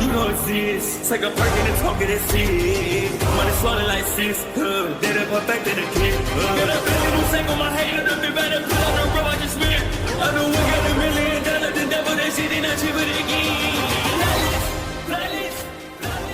you don't exist. Take a perk and a talk of that shit. Money swallowed like sis. Did it perfect in the kid. Got a billion who sang on my head. Look up better put on the road I just spent. I know we got $1 million. The devil that shit ain't not cheaper than again.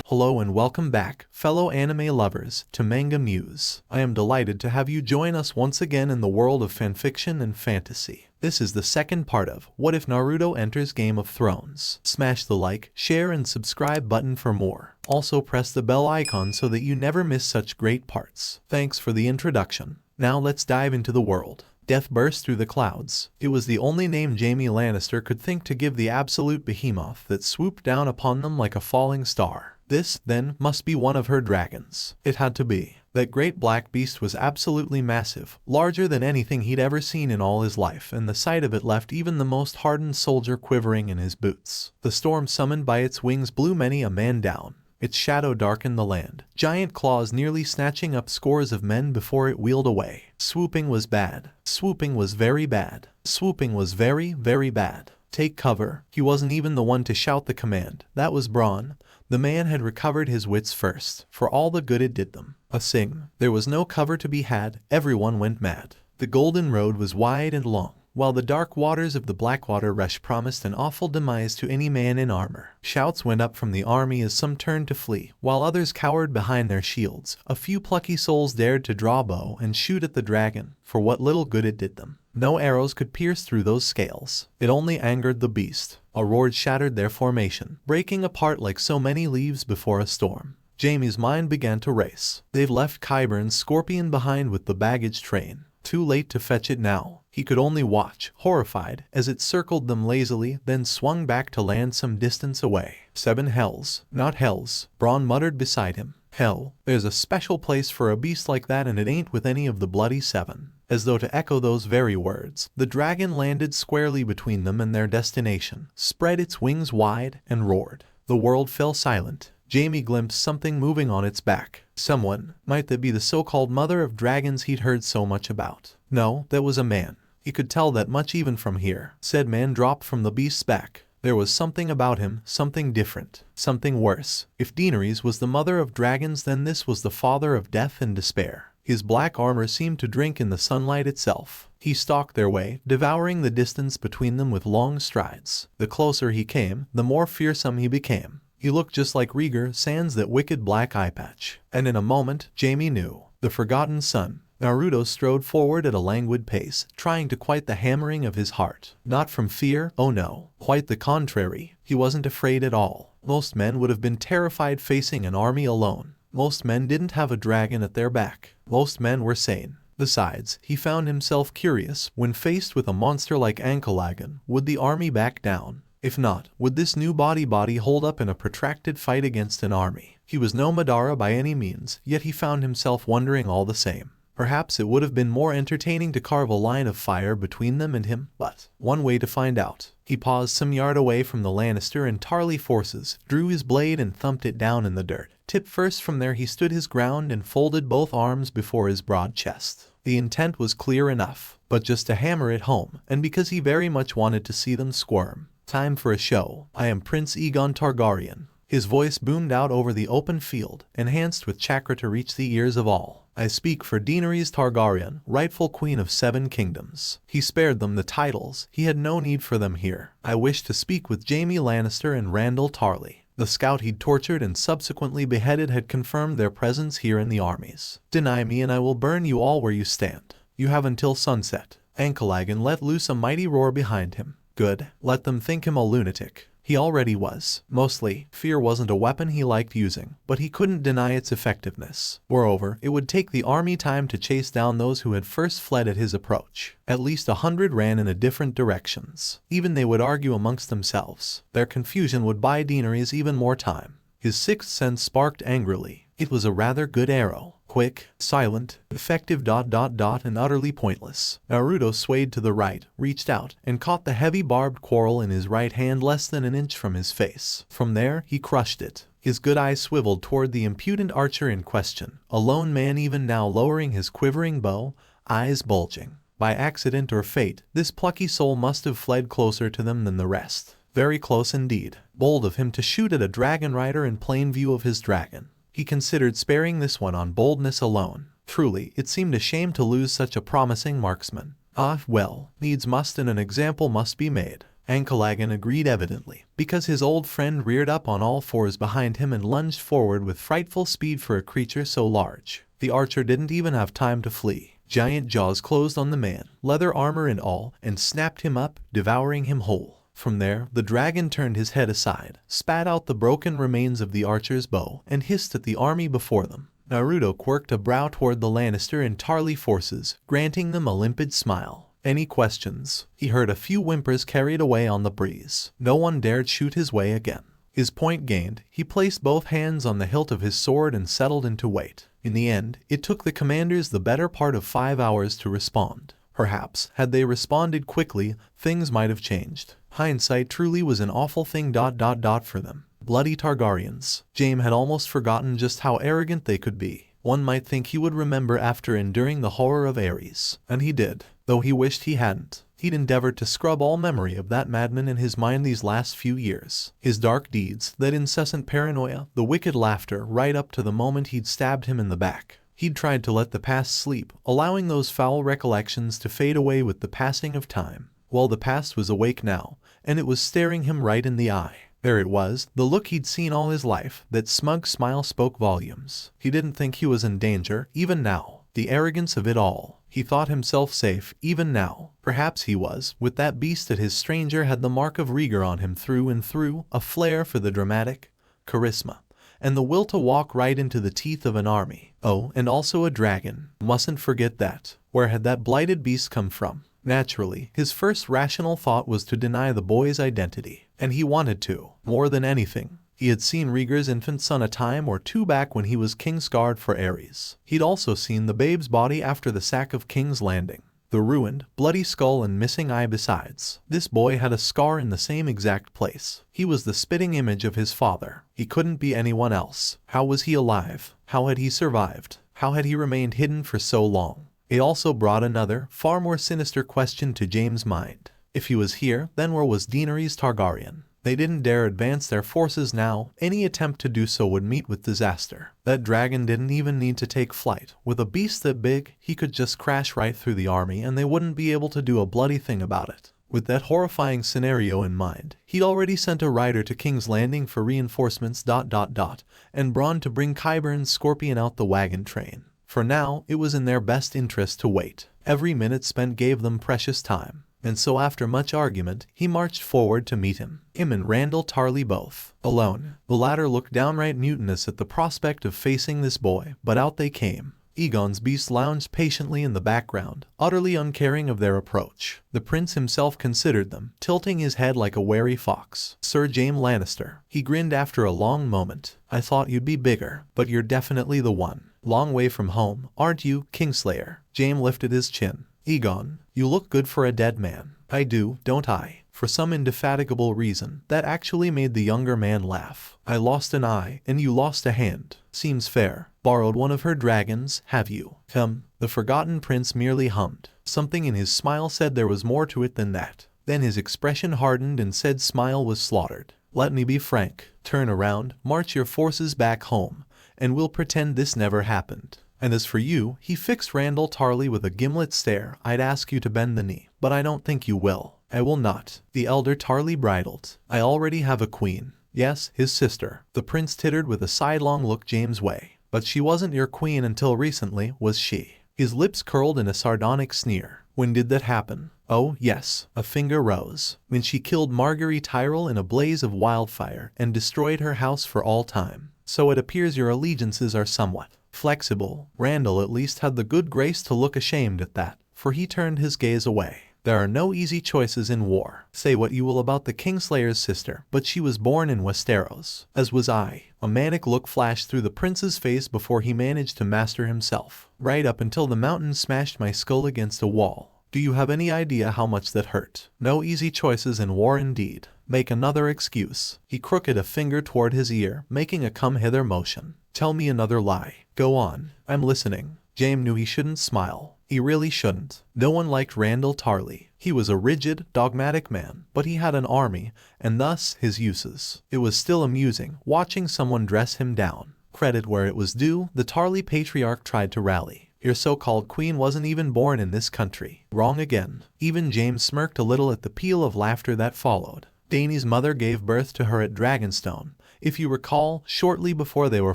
Hello and welcome back, fellow anime lovers, to MangaMuse. I am delighted to have you join us once again in the world of fanfiction and fantasy. This is the second part of What If Naruto Enters Game of Thrones. Smash the like, share and subscribe button for more. Also press the bell icon so that you never miss such great parts. Thanks for the introduction. Now let's dive into the world. Death burst through the clouds. It was the only name Jaime Lannister could think to give the absolute behemoth that swooped down upon them like a falling star. This, then, must be one of her dragons. It had to be. That great black beast was absolutely massive, larger than anything he'd ever seen in all his life, and the sight of it left even the most hardened soldier quivering in his boots. The storm summoned by its wings blew many a man down. Its shadow darkened the land, giant claws nearly snatching up scores of men before it wheeled away. Swooping was bad. Swooping was very bad. Swooping was very, very bad. Take cover. He wasn't even the one to shout the command. That was Braun. The man had recovered his wits first, for all the good it did them. A sing. There was no cover to be had. Everyone went mad. The golden road was wide and long, while the dark waters of the Blackwater Rush promised an awful demise to any man in armor. Shouts went up from the army as some turned to flee, while others cowered behind their shields. A few plucky souls dared to draw bow and shoot at the dragon, for what little good it did them. No arrows could pierce through those scales. It only angered the beast. A roar shattered their formation, breaking apart like so many leaves before a storm. Jaime's mind began to race. They've left Qyburn's scorpion behind with the baggage train. Too late to fetch it now. He could only watch, horrified, as it circled them lazily, then swung back to land some distance away. 7 hells, not hells, Braun muttered beside him. Hell, there's a special place for a beast like that and it ain't with any of the bloody 7. As though to echo those very words, the dragon landed squarely between them and their destination, spread its wings wide, and roared. The world fell silent. Jaime glimpsed something moving on its back. Someone. Might that be the so-called mother of dragons he'd heard so much about? No, that was a man. He could tell that much even from here. Said man dropped from the beast's back. There was something about him, something different, something worse. If Daenerys was the mother of dragons, then this was the father of death and despair. His black armor seemed to drink in the sunlight itself. He stalked their way, devouring the distance between them with long strides. The closer he came, the more fearsome he became. He looked just like Rhaegar sans that wicked black eye patch. And in a moment, Jaime knew. The forgotten son. Naruto strode forward at a languid pace, trying to quiet the hammering of his heart. Not from fear, oh no. Quite the contrary. He wasn't afraid at all. Most men would have been terrified facing an army alone. Most men didn't have a dragon at their back. Most men were sane. Besides, he found himself curious, when faced with a monster like Ankalagan, would the army back down? If not, would this new body hold up in a protracted fight against an army? He was no Madara by any means, yet he found himself wondering all the same. Perhaps it would have been more entertaining to carve a line of fire between them and him, but one way to find out. He paused some yard away from the Lannister and Tarly forces, drew his blade and thumped it down in the dirt. Tip first. From there he stood his ground and folded both arms before his broad chest. The intent was clear enough, but just to hammer it home, and because he very much wanted to see them squirm. Time for a show. I am Prince Aegon Targaryen. His voice boomed out over the open field, enhanced with chakra to reach the ears of all. I speak for Daenerys Targaryen, rightful queen of 7 kingdoms. He spared them the titles. He had no need for them here. I wish to speak with Jaime Lannister and Randyll Tarly. The scout he'd tortured and subsequently beheaded had confirmed their presence here in the armies. Deny me and I will burn you all where you stand. You have until sunset. Ankalagan let loose a mighty roar behind him. Good. Let them think him a lunatic. He already was. Mostly, fear wasn't a weapon he liked using, but he couldn't deny its effectiveness. Moreover, it would take the army time to chase down those who had first fled at his approach. At least 100 ran in different directions. Even they would argue amongst themselves. Their confusion would buy Daenerys even more time. His sixth sense sparked angrily. It was a rather good arrow. Quick, silent, effective ... and utterly pointless. Naruto swayed to the right, reached out, and caught the heavy barbed quarrel in his right hand less than an inch from his face. From there, he crushed it. His good eye swiveled toward the impudent archer in question, a lone man even now lowering his quivering bow, eyes bulging. By accident or fate, this plucky soul must have fled closer to them than the rest. Very close indeed. Bold of him to shoot at a dragon rider in plain view of his dragon. He considered sparing this one on boldness alone. Truly, it seemed a shame to lose such a promising marksman. Ah, well, needs must and an example must be made. Ankalagan agreed evidently, because his old friend reared up on all fours behind him and lunged forward with frightful speed for a creature so large. The archer didn't even have time to flee. Giant jaws closed on the man, leather armor and all, and snapped him up, devouring him whole. From there, the dragon turned his head aside, spat out the broken remains of the archer's bow, and hissed at the army before them. Naruto quirked a brow toward the Lannister and Tarly forces, granting them a limpid smile. Any questions? He heard a few whimpers carried away on the breeze. No one dared shoot his way again. His point gained, he placed both hands on the hilt of his sword and settled into wait. In the end, it took the commanders the better part of 5 hours to respond. Perhaps, had they responded quickly, things might have changed. Hindsight truly was an awful thing for them. Bloody Targaryens. Jaime had almost forgotten just how arrogant they could be. One might think he would remember after enduring the horror of Ares. And he did, though he wished he hadn't. He'd endeavored to scrub all memory of that madman in his mind these last few years. His dark deeds, that incessant paranoia, the wicked laughter, right up to the moment he'd stabbed him in the back. He'd tried to let the past sleep, allowing those foul recollections to fade away with the passing of time. Well, the past was awake now, and it was staring him right in the eye. There it was, the look he'd seen all his life. That smug smile spoke volumes. He didn't think he was in danger, even now. The arrogance of it all. He thought himself safe, even now. Perhaps he was, with that beast that his stranger had the mark of rigor on him through and through, a flair for the dramatic, charisma, and the will to walk right into the teeth of an army. Oh, and also a dragon. Mustn't forget that. Where had that blighted beast come from? Naturally, his first rational thought was to deny the boy's identity. And he wanted to, more than anything. He had seen Rhaegar's infant son a time or two back when he was Kingsguard for Ares. He'd also seen the babe's body after the sack of King's Landing. The ruined, bloody skull and missing eye besides. This boy had a scar in the same exact place. He was the spitting image of his father. He couldn't be anyone else. How was he alive? How had he survived? How had he remained hidden for so long? It also brought another, far more sinister question to Jaime's mind. If he was here, then where was Daenerys Targaryen? They didn't dare advance their forces now. Any attempt to do so would meet with disaster. That dragon didn't even need to take flight. With a beast that big, he could just crash right through the army and they wouldn't be able to do a bloody thing about it. With that horrifying scenario in mind, he'd already sent a rider to King's Landing for reinforcements ... and Bronn to bring Qyburn's Scorpion out the wagon train. For now, it was in their best interest to wait. Every minute spent gave them precious time. And so after much argument, he marched forward to meet him. Him and Randyll Tarly both. Alone. The latter looked downright mutinous at the prospect of facing this boy, but out they came. Aegon's beast lounged patiently in the background, utterly uncaring of their approach. The prince himself considered them, tilting his head like a wary fox. Sir Jaime Lannister. He grinned after a long moment. I thought you'd be bigger, but you're definitely the one. Long way from home, aren't you, Kingslayer? Jaime lifted his chin. Aegon, you look good for a dead man. I do, don't I? For some indefatigable reason, that actually made the younger man laugh. I lost an eye, and you lost a hand. Seems fair. Borrowed one of her dragons, have you? The forgotten prince merely hummed. Something in his smile said there was more to it than that. Then his expression hardened and said smile was slaughtered. Let me be frank. Turn around, march your forces back home, and we'll pretend this never happened. And as for you, he fixed Randyll Tarly with a gimlet stare, I'd ask you to bend the knee, but I don't think you will. I will not. The elder Tarly bridled. I already have a queen. Yes, his sister. The prince tittered with a sidelong look Jaime's way. But she wasn't your queen until recently, was she? His lips curled in a sardonic sneer. When did that happen? Oh, yes. A finger rose. When she killed Marguerite Tyrell in a blaze of wildfire and destroyed her house for all time. So it appears your allegiances are somewhat flexible. Randyll at least had the good grace to look ashamed at that, for he turned his gaze away. There are no easy choices in war. Say what you will about the Kingslayer's sister, but she was born in Westeros, as was I. A manic look flashed through the prince's face before he managed to master himself. Right up until the mountain smashed my skull against a wall. Do you have any idea how much that hurt? No easy choices in war indeed. Make another excuse. He crooked a finger toward his ear, making a come-hither motion. Tell me another lie. Go on. I'm listening. Jaime knew he shouldn't smile. He really shouldn't. No one liked Randall Tarley. He was a rigid, dogmatic man, but he had an army, and thus his uses. It was still amusing watching someone dress him down. Credit where it was due, the Tarley patriarch tried to rally. Your so-called queen wasn't even born in this country. Wrong again. Even James smirked a little at the peal of laughter that followed. Dany's mother gave birth to her at Dragonstone, if you recall, shortly before they were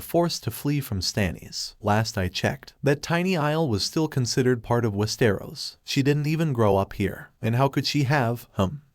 forced to flee from Stannis. Last I checked, that tiny isle was still considered part of Westeros. She didn't even grow up here. And how could she have,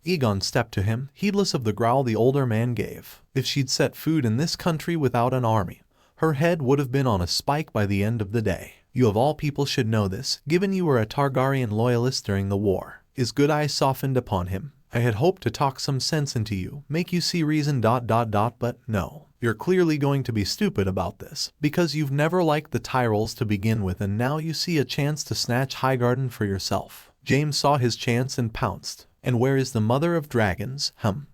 Aegon stepped to him, heedless of the growl the older man gave. If she'd set foot in this country without an army, her head would have been on a spike by the end of the day. You of all people should know this, given you were a Targaryen loyalist during the war. His good eye softened upon him. I had hoped to talk some sense into you, make you see reason ... but no. You're clearly going to be stupid about this, because you've never liked the Tyrells to begin with and now you see a chance to snatch Highgarden for yourself. James saw his chance and pounced. And where is the mother of dragons?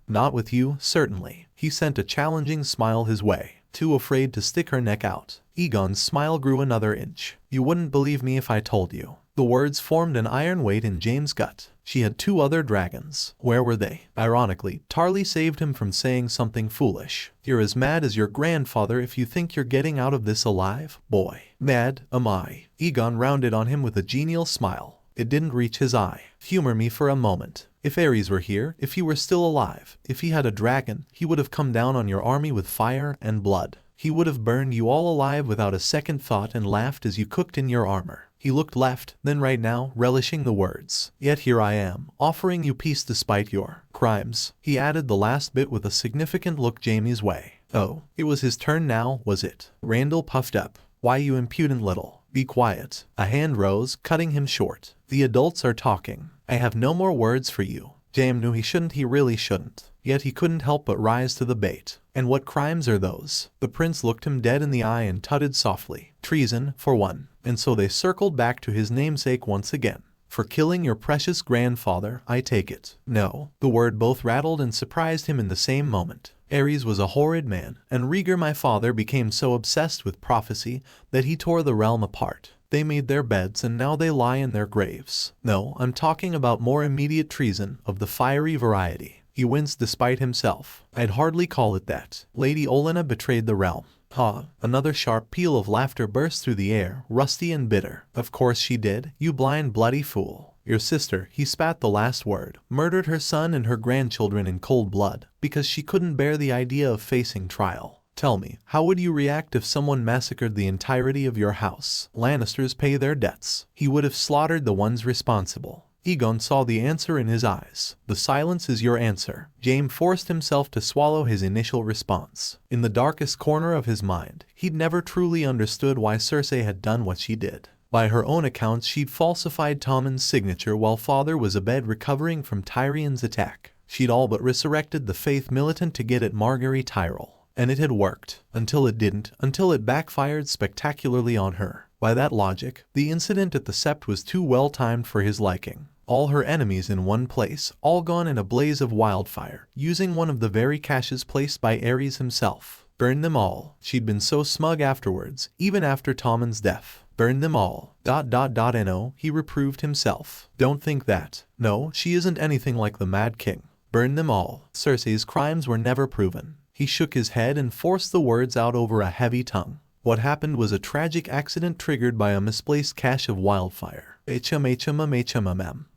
Not with you, certainly. He sent a challenging smile his way, too afraid to stick her neck out. Aegon's smile grew another inch. You wouldn't believe me if I told you. The words formed an iron weight in James' gut. She had 2 other dragons. Where were they? Ironically, Tarly saved him from saying something foolish. You're as mad as your grandfather if you think you're getting out of this alive, boy. Mad, am I? Aegon rounded on him with a genial smile. It didn't reach his eye. Humor me for a moment. If Ares were here, if he were still alive, if he had a dragon, he would have come down on your army with fire and blood. He would have burned you all alive without a second thought and laughed as you cooked in your armor. He looked left, then right now, relishing the words. Yet here I am, offering you peace despite your crimes. He added the last bit with a significant look Jaime's way. Oh, it was his turn now, was it? Randall puffed up. Why, you impudent little. Be quiet. A hand rose, cutting him short. The adults are talking. I have no more words for you. Jaime knew he really shouldn't. Yet he couldn't help but rise to the bait. And what crimes are those? The prince looked him dead in the eye and tutted softly. Treason, for one. And so they circled back to his namesake once again. For killing your precious grandfather, I take it. No. The word both rattled and surprised him in the same moment. Ares was a horrid man, and Rhaegar my father became so obsessed with prophecy that he tore the realm apart. They made their beds and now they lie in their graves. No, I'm talking about more immediate treason of the fiery variety. He winced despite himself. I'd hardly call it that. Lady Olenna betrayed the realm. Another sharp peal of laughter burst through the air, rusty and bitter. Of course she did, you blind bloody fool. Your sister, he spat the last word, murdered her son and her grandchildren in cold blood, because she couldn't bear the idea of facing trial. Tell me, how would you react if someone massacred the entirety of your house? Lannisters pay their debts. He would have slaughtered the ones responsible. Aegon saw the answer in his eyes. The silence is your answer. Jaime forced himself to swallow his initial response. In the darkest corner of his mind, he'd never truly understood why Cersei had done what she did. By her own accounts, she'd falsified Tommen's signature while father was abed recovering from Tyrion's attack. She'd all but resurrected the faith militant to get at Margaery Tyrell. And it had worked. Until it didn't, until it backfired spectacularly on her. By that logic, the incident at the Sept was too well timed for his liking. All her enemies in one place, all gone in a blaze of wildfire, using one of the very caches placed by Ares himself. Burn them all. She'd been so smug afterwards, even after Tommen's death. Burn them all. ... No, he reproved himself. Don't think that. No, she isn't anything like the Mad King. Burn them all. Cersei's crimes were never proven. He shook his head and forced the words out over a heavy tongue. What happened was a tragic accident triggered by a misplaced cache of wildfire.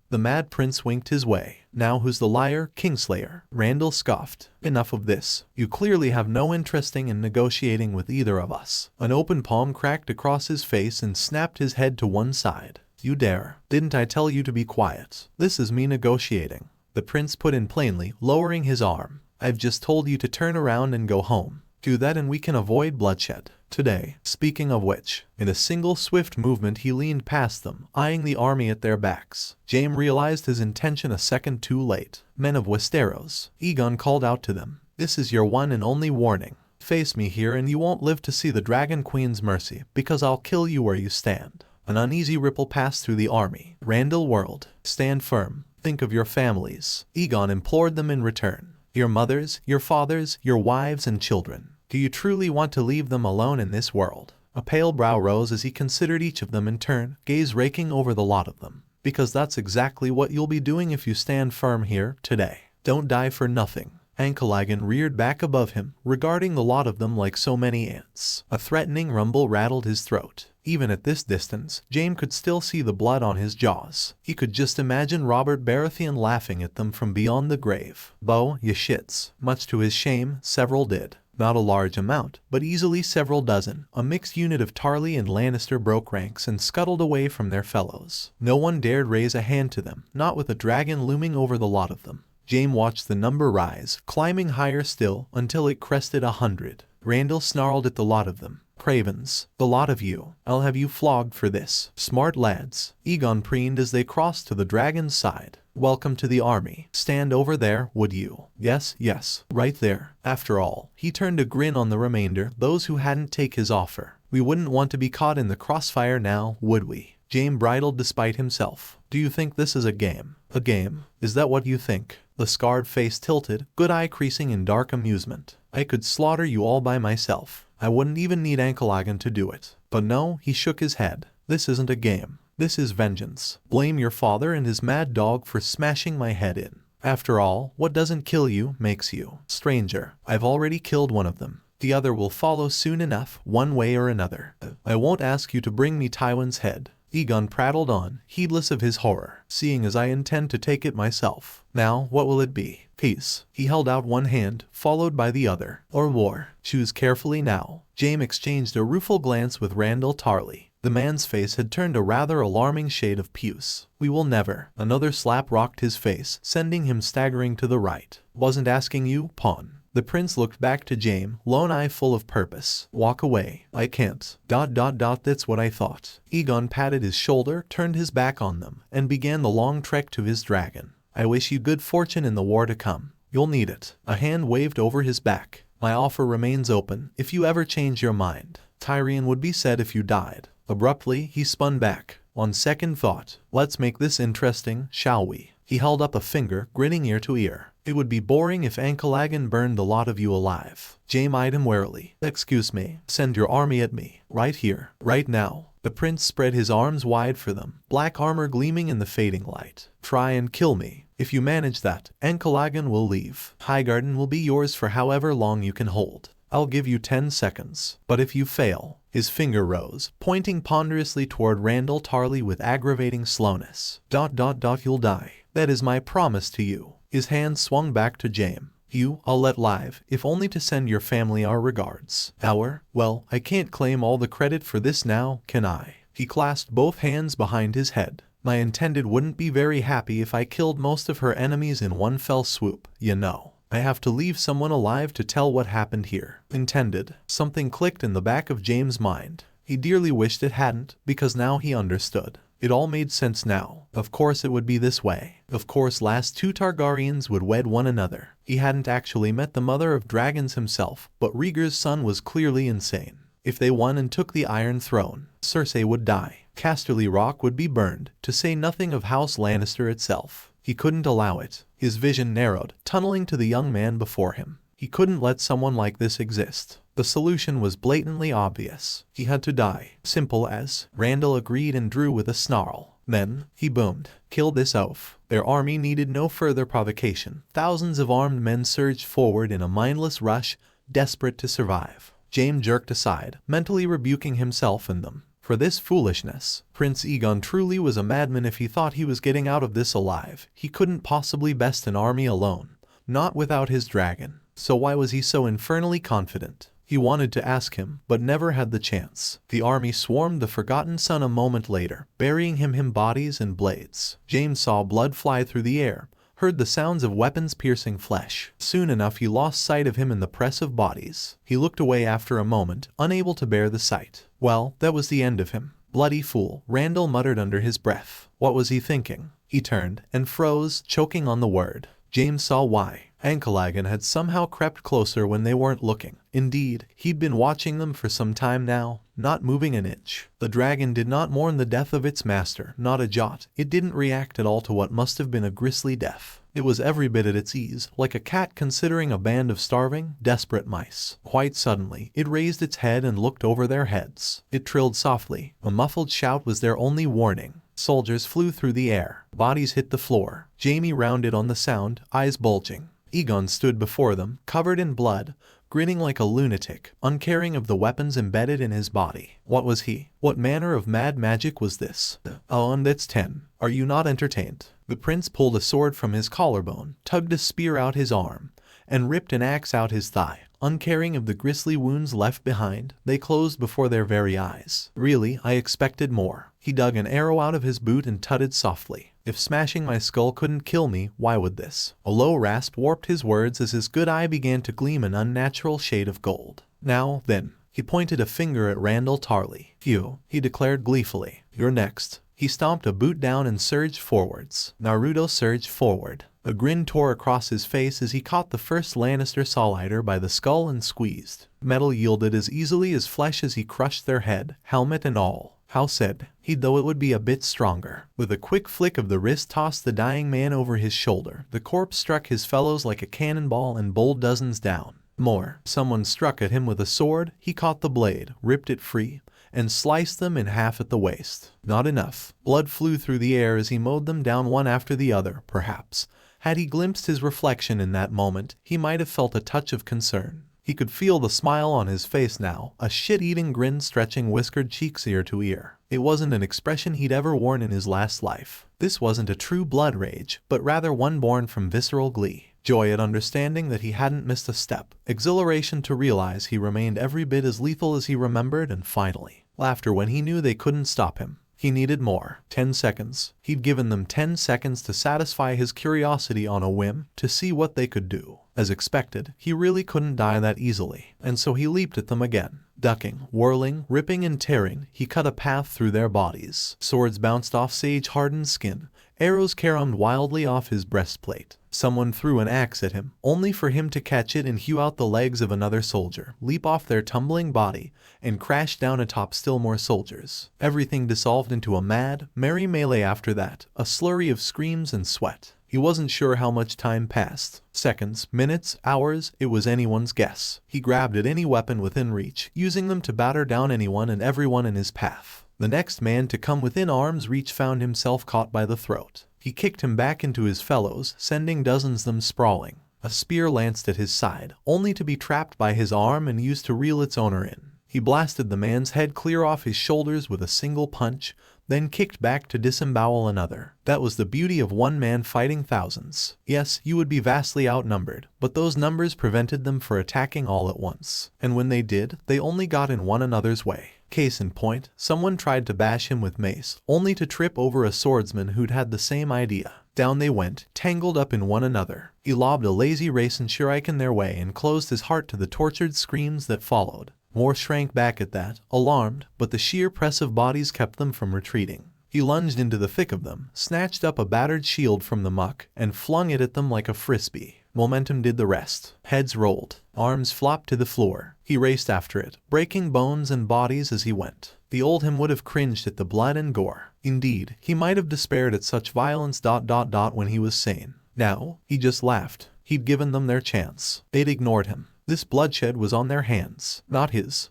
The Mad Prince winked his way. Now who's the liar, Kingslayer? Randall scoffed. Enough of this. You clearly have no interest in negotiating with either of us. An open palm cracked across his face and snapped his head to one side. You dare. Didn't I tell you to be quiet? This is me negotiating. The prince put in plainly, lowering his arm. I've just told you to turn around and go home. Do that and we can avoid bloodshed. Today, speaking of which, in a single swift movement he leaned past them, eyeing the army at their backs. Jaime realized his intention a second too late. Men of Westeros, Aegon called out to them. This is your one and only warning. Face me here and you won't live to see the Dragon Queen's mercy, because I'll kill you where you stand. An uneasy ripple passed through the army. Randall whirled. Stand firm. Think of your families. Aegon implored them in return. Your mothers, your fathers, your wives and children. Do you truly want to leave them alone in this world? A pale brow rose as he considered each of them in turn, gaze raking over the lot of them. Because that's exactly what you'll be doing if you stand firm here today. Don't die for nothing. Ankalagan reared back above him, regarding the lot of them like so many ants. A threatening rumble rattled his throat. Even at this distance, James could still see the blood on his jaws. He could just imagine Robert Baratheon laughing at them from beyond the grave. "Bo, ya shits." Much to his shame, several did. Not a large amount, but easily several dozen. A mixed unit of Tarly and Lannister broke ranks and scuttled away from their fellows. No one dared raise a hand to them, not with a dragon looming over the lot of them. James watched the number rise, climbing higher still, until it crested 100. Randall snarled at the lot of them. "Cravens, the lot of you. I'll have you flogged for this. Smart lads." Aegon preened as they crossed to the dragon's side. "Welcome to the army. Stand over there, would you? Yes, yes, right there." After all, he turned a grin on the remainder, those who hadn't take his offer. "We wouldn't want to be caught in the crossfire now, would we?" James bridled despite himself. "Do you think this is a game? A game? Is that what you think?" The scarred face tilted, good eye creasing in dark amusement. "I could slaughter you all by myself. I wouldn't even need Ankalagan to do it. But no," he shook his head. "This isn't a game. This is vengeance. Blame your father and his mad dog for smashing my head in. After all, what doesn't kill you makes you. Stranger, I've already killed one of them. The other will follow soon enough, one way or another. I won't ask you to bring me Tywin's head." Aegon prattled on, heedless of his horror, "seeing as I intend to take it myself. Now, what will it be? Peace." He held out one hand, followed by the other. "Or war. Choose carefully now." James exchanged a rueful glance with Randall Tarly. The man's face had turned a rather alarming shade of puce. "We will never." Another slap rocked his face, sending him staggering to the right. "Wasn't asking you, pawn." The prince looked back to James, lone eye full of purpose. "Walk away." "I can't. That's what I thought." Aegon patted his shoulder, turned his back on them, and began the long trek to his dragon. "I wish you good fortune in the war to come. You'll need it." A hand waved over his back. "My offer remains open, if you ever change your mind. Tyrion would be sad if you died." Abruptly, he spun back. "On second thought, let's make this interesting, shall we?" He held up a finger, grinning ear to ear. "It would be boring if Ankalagan burned the lot of you alive." James eyed him warily. "Excuse me. Send your army at me. Right here. Right now." The prince spread his arms wide for them, black armor gleaming in the fading light. "Try and kill me. If you manage that, Ankalagan will leave. Highgarden will be yours for however long you can hold. I'll give you 10 seconds. But if you fail..." His finger rose, pointing ponderously toward Randall Tarly with aggravating slowness. You'll die. That is my promise to you." His hand swung back to James. "You, I'll let live, if only to send your family our regards. Well, I can't claim all the credit for this now, can I?" He clasped both hands behind his head. "My intended wouldn't be very happy if I killed most of her enemies in one fell swoop, you know. I have to leave someone alive to tell what happened here." Intended. Something clicked in the back of James' mind. He dearly wished it hadn't, because now he understood. It all made sense now. Of course it would be this way. Of course last two Targaryens would wed one another. He hadn't actually met the mother of dragons himself, but Rhaegar's son was clearly insane. If they won and took the Iron Throne, Cersei would die. Casterly Rock would be burned, to say nothing of House Lannister itself. He couldn't allow it. His vision narrowed, tunneling to the young man before him. He couldn't let someone like this exist. The solution was blatantly obvious. He had to die. Simple as. Randall agreed and drew with a snarl. "Then," he boomed, "kill this oaf." Their army needed no further provocation. Thousands of armed men surged forward in a mindless rush, desperate to survive. James jerked aside, mentally rebuking himself and them for this foolishness. Prince Aegon truly was a madman if he thought he was getting out of this alive. He couldn't possibly best an army alone. Not without his dragon. So why was he so infernally confident? He wanted to ask him, but never had the chance. The army swarmed the Forgotten Son a moment later, burying him in bodies and blades. James saw blood fly through the air, heard the sounds of weapons piercing flesh. Soon enough he lost sight of him in the press of bodies. He looked away after a moment, unable to bear the sight. Well, that was the end of him. "Bloody fool," Randall muttered under his breath. What was he thinking? He turned and froze, choking on the word. James saw why. Ankalagan had somehow crept closer when they weren't looking. Indeed, he'd been watching them for some time now, not moving an inch. The dragon did not mourn the death of its master, not a jot. It didn't react at all to what must have been a grisly death. It was every bit at its ease, like a cat considering a band of starving, desperate mice. Quite suddenly, it raised its head and looked over their heads. It trilled softly. A muffled shout was their only warning. Soldiers flew through the air. Bodies hit the floor. Jamie rounded on the sound, eyes bulging. Egon stood before them, covered in blood, grinning like a lunatic, uncaring of the weapons embedded in his body. What was he? What manner of mad magic was this? Oh, and that's 10. Are you not entertained? The prince pulled a sword from his collarbone, tugged a spear out his arm, and ripped an axe out his thigh. Uncaring of the grisly wounds left behind, they closed before their very eyes. Really, I expected more. He dug an arrow out of his boot and tutted softly. If smashing my skull couldn't kill me, why would this? A low rasp warped his words as his good eye began to gleam an unnatural shade of gold. Now, then. He pointed a finger at Randall Tarley. "You," he declared gleefully. "You're next." He stomped a boot down and surged forwards. Naruto surged forward. A grin tore across his face as he caught the first Lannister Solider by the skull and squeezed. Metal yielded as easily as flesh as he crushed their head, helmet and all. Hal said he'd though it would be a bit stronger. With a quick flick of the wrist tossed the dying man over his shoulder. The corpse struck his fellows like a cannonball and bowled dozens down. More. Someone struck at him with a sword. He caught the blade, ripped it free, and sliced them in half at the waist. Not enough. Blood flew through the air as he mowed them down one after the other. Perhaps, had he glimpsed his reflection in that moment, he might have felt a touch of concern. He could feel the smile on his face now, a shit-eating grin stretching whiskered cheeks ear to ear. It wasn't an expression he'd ever worn in his last life. This wasn't a true blood rage, but rather one born from visceral glee. Joy at understanding that he hadn't missed a step. Exhilaration to realize he remained every bit as lethal as he remembered, and finally, laughter when he knew they couldn't stop him. He needed more. 10 seconds. He'd given them 10 seconds to satisfy his curiosity on a whim, to see what they could do. As expected, he really couldn't die that easily, and so he leaped at them again. Ducking, whirling, ripping and tearing, he cut a path through their bodies. Swords bounced off sage-hardened skin. Arrows caromed wildly off his breastplate. Someone threw an axe at him, only for him to catch it and hew out the legs of another soldier, leap off their tumbling body, and crash down atop still more soldiers. Everything dissolved into a mad, merry melee after that, a slurry of screams and sweat. He wasn't sure how much time passed. Seconds, minutes, hours, it was anyone's guess. He grabbed at any weapon within reach, using them to batter down anyone and everyone in his path. The next man to come within arm's reach found himself caught by the throat. He kicked him back into his fellows, sending dozens of them sprawling. A spear lanced at his side, only to be trapped by his arm and used to reel its owner in. He blasted the man's head clear off his shoulders with a single punch, then kicked back to disembowel another. That was the beauty of one man fighting thousands. Yes, you would be vastly outnumbered, but those numbers prevented them from attacking all at once. And when they did, they only got in one another's way. Case in point, someone tried to bash him with mace, only to trip over a swordsman who'd had the same idea. Down they went, tangled up in one another. He lobbed a lazy racing shuriken their way and closed his heart to the tortured screams that followed. More shrank back at that, alarmed, but the sheer press of bodies kept them from retreating. He lunged into the thick of them, snatched up a battered shield from the muck, and flung it at them like a frisbee. Momentum did the rest. Heads rolled. Arms flopped to the floor. He raced after it, breaking bones and bodies as he went. The old him would have cringed at the blood and gore. Indeed, he might have despaired at such violence ... when he was sane. Now, he just laughed. He'd given them their chance. They'd ignored him. This bloodshed was on their hands, not his.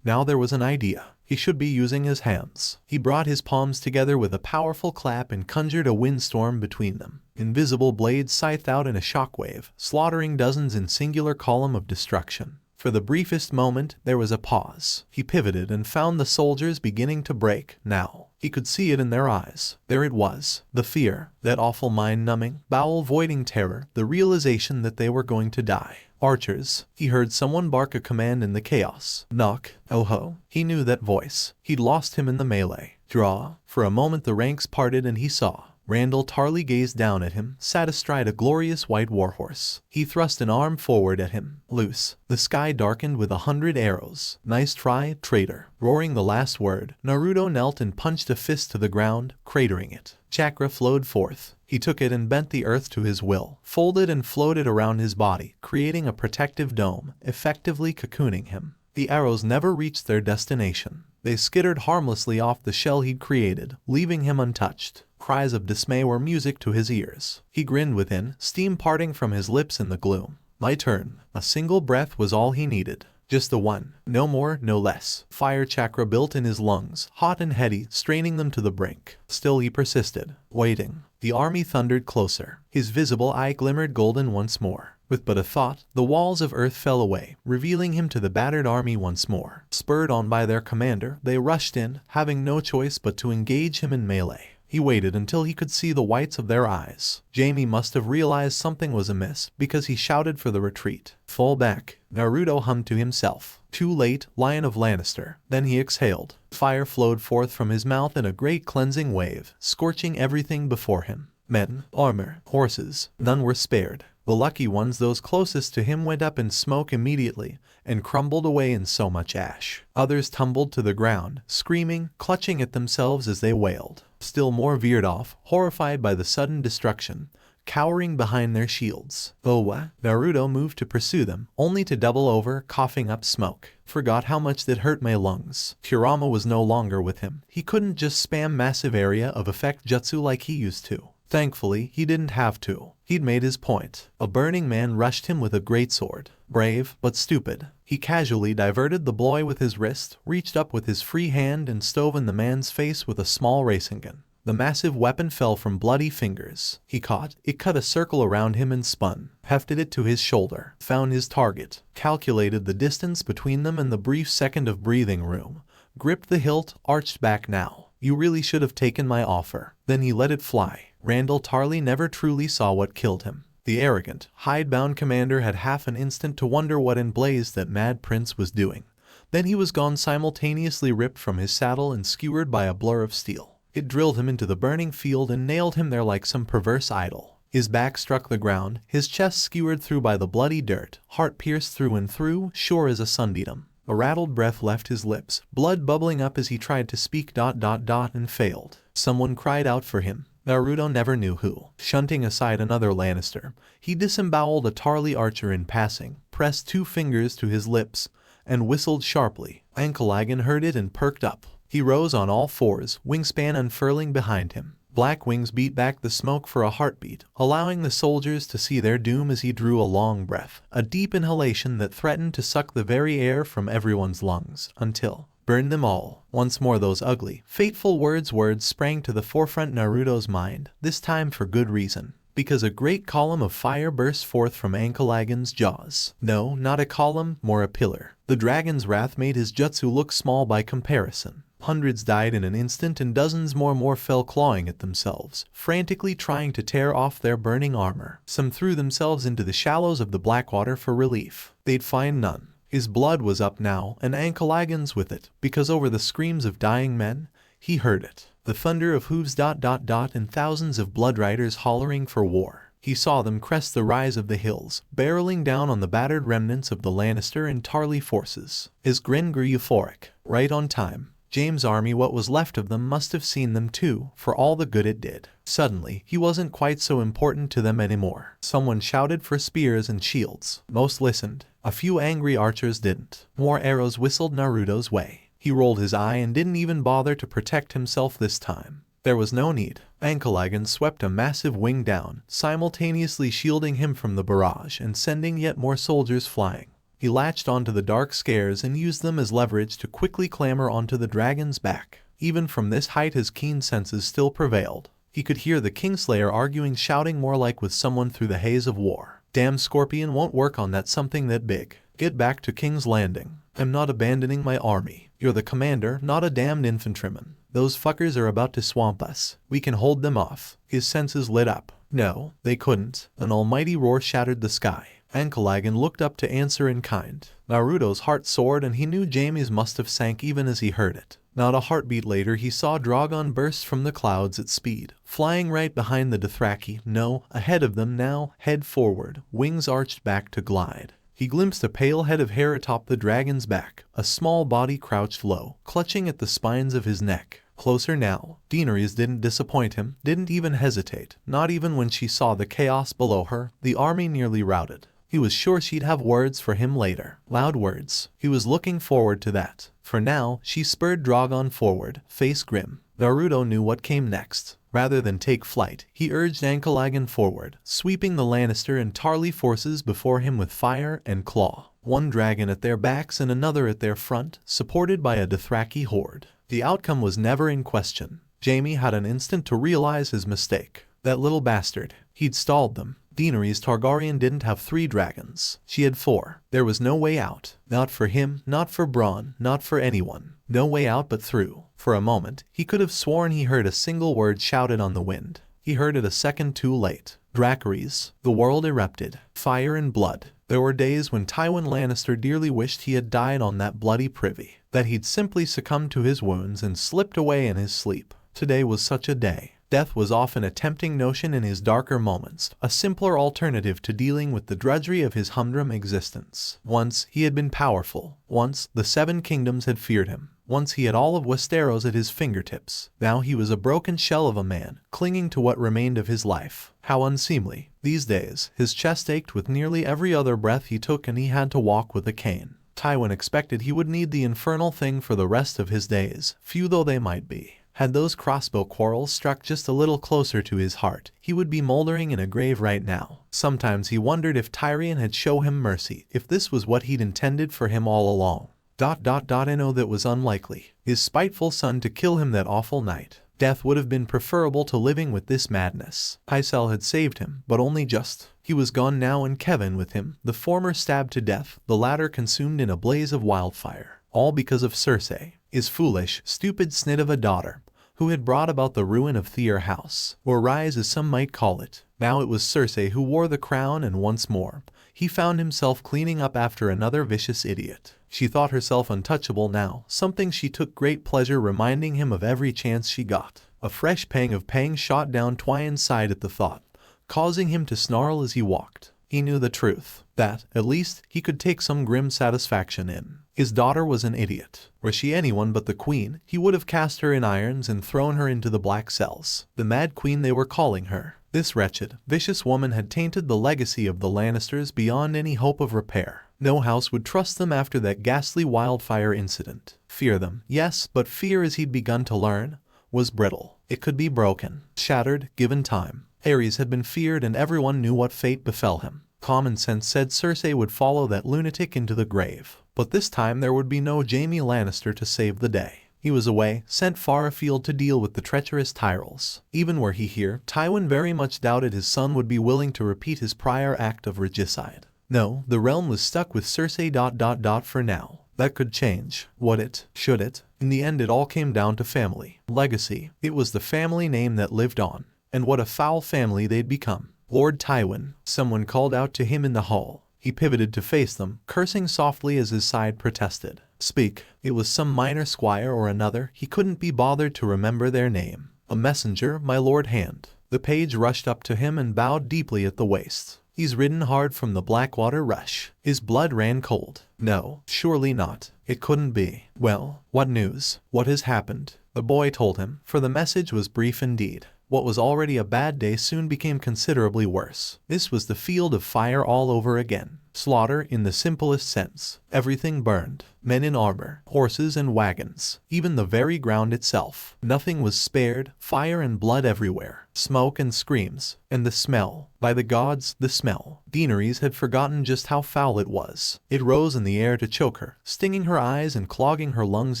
Now there was an idea. He should be using his hands. He brought his palms together with a powerful clap and conjured a windstorm between them. Invisible blades scythed out in a shockwave, slaughtering dozens in singular column of destruction. For the briefest moment, there was a pause. He pivoted and found the soldiers beginning to break. Now, he could see it in their eyes. There it was. The fear, that awful mind-numbing, bowel-voiding terror, the realization that they were going to die. Archers. He heard someone bark a command in the chaos. Knock. Oh ho. He knew that voice. He'd lost him in the melee. Draw. For a moment the ranks parted and he saw Randall Tarly gazed down at him, sat astride a glorious white warhorse. He thrust an arm forward at him. Loose. The sky darkened with 100 arrows. Nice try, traitor. Roaring the last word, Naruto knelt and punched a fist to the ground, cratering it. Chakra flowed forth. He took it and bent the earth to his will, folded and floated around his body, creating a protective dome, effectively cocooning him. The arrows never reached their destination. They skittered harmlessly off the shell he'd created, leaving him untouched. Cries of dismay were music to his ears. He grinned within, steam parting from his lips in the gloom. My turn. A single breath was all he needed. Just the one. No more, no less. Fire chakra built in his lungs, hot and heady, straining them to the brink. Still he persisted, waiting. The army thundered closer. His visible eye glimmered golden once more. With but a thought, the walls of earth fell away, revealing him to the battered army once more. Spurred on by their commander, they rushed in, having no choice but to engage him in melee. He waited until he could see the whites of their eyes. Jamie must have realized something was amiss, because he shouted for the retreat. Fall back. Naruto hummed to himself. Too late, Lion of Lannister. Then he exhaled. Fire flowed forth from his mouth in a great cleansing wave, scorching everything before him. Men, armor, horses, none were spared. The lucky ones, those closest to him, went up in smoke immediately and crumbled away in so much ash. Others tumbled to the ground, screaming, clutching at themselves as they wailed. Still more veered off, horrified by the sudden destruction, cowering behind their shields. Naruto moved to pursue them, only to double over, coughing up smoke. Forgot how much that hurt my lungs. Kurama was no longer with him. He couldn't just spam massive area of effect jutsu like he used to. Thankfully, he didn't have to. He'd made his point. A burning man rushed him with a greatsword. Brave, but stupid. He casually diverted the blow with his wrist, reached up with his free hand and stove in the man's face with a small racing gun. The massive weapon fell from bloody fingers. He caught, it cut a circle around him and spun, hefted it to his shoulder, found his target, calculated the distance between them and the brief second of breathing room, gripped the hilt, arched back now. You really should have taken my offer. Then he let it fly. Randall Tarly never truly saw what killed him. The arrogant, hidebound commander had half an instant to wonder what in blaze that mad prince was doing. Then he was gone, simultaneously ripped from his saddle and skewered by a blur of steel. It drilled him into the burning field and nailed him there like some perverse idol. His back struck the ground, his chest skewered through by the bloody dirt, heart pierced through and through, sure as a sunbeam. A rattled breath left his lips, blood bubbling up as he tried to speak ... and failed. Someone cried out for him. Naruto never knew who. Shunting aside another Lannister, he disemboweled a Tarly archer in passing, pressed 2 fingers to his lips, and whistled sharply. Ankalagan heard it and perked up. He rose on all fours, wingspan unfurling behind him. Black wings beat back the smoke for a heartbeat, allowing the soldiers to see their doom as he drew a long breath, a deep inhalation that threatened to suck the very air from everyone's lungs, until burned them all. Once more those ugly, fateful words sprang to the forefront Naruto's mind, this time for good reason. Because a great column of fire burst forth from Ankalagan's jaws. No, not a column, more a pillar. The dragon's wrath made his jutsu look small by comparison. Hundreds died in an instant and dozens more fell clawing at themselves, frantically trying to tear off their burning armor. Some threw themselves into the shallows of the Blackwater for relief. They'd find none. His blood was up now, and Ankalagan's with it, because over the screams of dying men, he heard it. The thunder of hooves ... and thousands of blood riders hollering for war. He saw them crest the rise of the hills, barreling down on the battered remnants of the Lannister and Tarly forces. His grin grew euphoric. Right on time. James' army, what was left of them, must have seen them too, for all the good it did. Suddenly, he wasn't quite so important to them anymore. Someone shouted for spears and shields. Most listened. A few angry archers didn't. More arrows whistled Naruto's way. He rolled his eye and didn't even bother to protect himself this time. There was no need. Ankalagan swept a massive wing down, simultaneously shielding him from the barrage and sending yet more soldiers flying. He latched onto the dark scares and used them as leverage to quickly clamber onto the dragon's back. Even from this height his keen senses still prevailed. He could hear the Kingslayer arguing, shouting more like with someone through the haze of war. Damn Scorpion won't work on that something that big. Get back to King's Landing. I'm not abandoning my army. You're the commander, not a damned infantryman. Those fuckers are about to swamp us. We can hold them off. His senses lit up. No, they couldn't. An almighty roar shattered the sky. Ankalagan looked up to answer in kind. Naruto's heart soared and he knew Jamie's must have sank even as he heard it. Not a heartbeat later he saw Dragon burst from the clouds at speed, flying right behind the Dothraki, no, ahead of them now, head forward, wings arched back to glide. He glimpsed a pale head of hair atop the dragon's back, a small body crouched low, clutching at the spines of his neck. Closer now. Daenerys didn't disappoint him, didn't even hesitate, not even when she saw the chaos below her, the army nearly routed. He was sure she'd have words for him later. Loud words. He was looking forward to that. For now, she spurred Dragon forward, face grim. Naruto knew what came next. Rather than take flight, he urged Ankalagan forward, sweeping the Lannister and Tarly forces before him with fire and claw. One dragon at their backs and another at their front, supported by a Dothraki horde. The outcome was never in question. Jaime had an instant to realize his mistake. That little bastard. He'd stalled them. Daenerys Targaryen didn't have 3 dragons. She had 4. There was no way out. Not for him, not for Bronn, not for anyone. No way out but through. For a moment, he could have sworn he heard a single word shouted on the wind. He heard it a second too late. Dracarys. The world erupted. Fire and blood. There were days when Tywin Lannister dearly wished he had died on that bloody privy. That he'd simply succumbed to his wounds and slipped away in his sleep. Today was such a day. Death was often a tempting notion in his darker moments, a simpler alternative to dealing with the drudgery of his humdrum existence. Once, he had been powerful. Once, the 7 kingdoms had feared him. Once he had all of Westeros at his fingertips. Now he was a broken shell of a man, clinging to what remained of his life. How unseemly. These days, his chest ached with nearly every other breath he took and he had to walk with a cane. Tywin expected he would need the infernal thing for the rest of his days, few though they might be. Had those crossbow quarrels struck just a little closer to his heart, he would be moldering in a grave right now. Sometimes he wondered if Tyrion had shown him mercy, if this was what he'd intended for him all along. I know that was unlikely. His spiteful son to kill him that awful night. Death would have been preferable to living with this madness. Pycelle had saved him, but only just. He was gone now and Kevin with him, the former stabbed to death, the latter consumed in a blaze of wildfire. All because of Cersei, his foolish, stupid snit of a daughter, who had brought about the ruin of Thyr House, or Rise as some might call it. Now it was Cersei who wore the crown and once more, he found himself cleaning up after another vicious idiot. She thought herself untouchable now, something she took great pleasure reminding him of every chance she got. A fresh pang of pain shot down Tywin's side at the thought, causing him to snarl as he walked. He knew the truth, that, at least, he could take some grim satisfaction in. His daughter was an idiot. Were she anyone but the queen, he would have cast her in irons and thrown her into the black cells. The Mad Queen they were calling her. This wretched, vicious woman had tainted the legacy of the Lannisters beyond any hope of repair. No house would trust them after that ghastly wildfire incident. Fear them, yes, but fear, as he'd begun to learn, was brittle. It could be broken, shattered, given time. Ares had been feared and everyone knew what fate befell him. Common sense said Cersei would follow that lunatic into the grave. But this time there would be no Jaime Lannister to save the day. He was away, sent far afield to deal with the treacherous Tyrells. Even were he here, Tywin very much doubted his son would be willing to repeat his prior act of regicide. No, the realm was stuck with Cersei ... for now. That could change. Would it? Should it? In the end it all came down to family. Legacy. It was the family name that lived on. And what a foul family they'd become. Lord Tywin. Someone called out to him in the hall. He pivoted to face them, cursing softly as his side protested. Speak. It was some minor squire or another, he couldn't be bothered to remember their name. A messenger, my lord hand. The page rushed up to him and bowed deeply at the waist. He's ridden hard from the Blackwater rush. His blood ran cold. No, surely not. It couldn't be. Well, what news? What has happened? The boy told him, for the message was brief indeed. What was already a bad day soon became considerably worse. This was the field of fire all over again. Slaughter in the simplest sense. Everything burned. Men in armor, horses and wagons, even the very ground itself. Nothing was spared, fire and blood everywhere. Smoke and screams. And the smell. By the gods, the smell. Daenerys had forgotten just how foul it was. It rose in the air to choke her, stinging her eyes and clogging her lungs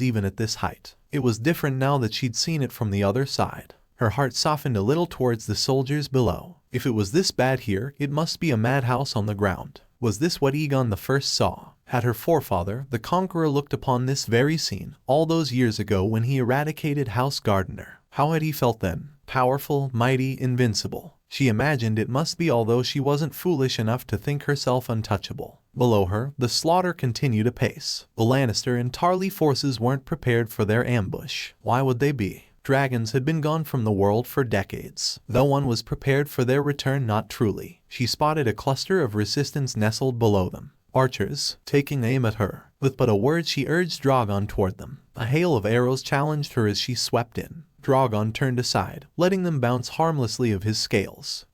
even at this height. It was different now that she'd seen it from the other side. Her heart softened a little towards the soldiers below. If it was this bad here, it must be a madhouse on the ground. Was this what Aegon I saw? Had her forefather, the Conqueror, looked upon this very scene, all those years ago when he eradicated House Gardener? How had he felt then? Powerful, mighty, invincible. She imagined it must be, although she wasn't foolish enough to think herself untouchable. Below her, the slaughter continued apace. The Lannister and Tarly forces weren't prepared for their ambush. Why would they be? Dragons had been gone from the world for decades. No one was prepared for their return, not truly. She spotted a cluster of resistance nestled below them. Archers, taking aim at her. With but a word she urged Drogon toward them. A hail of arrows challenged her as she swept in. Drogon turned aside, letting them bounce harmlessly of his scales. ...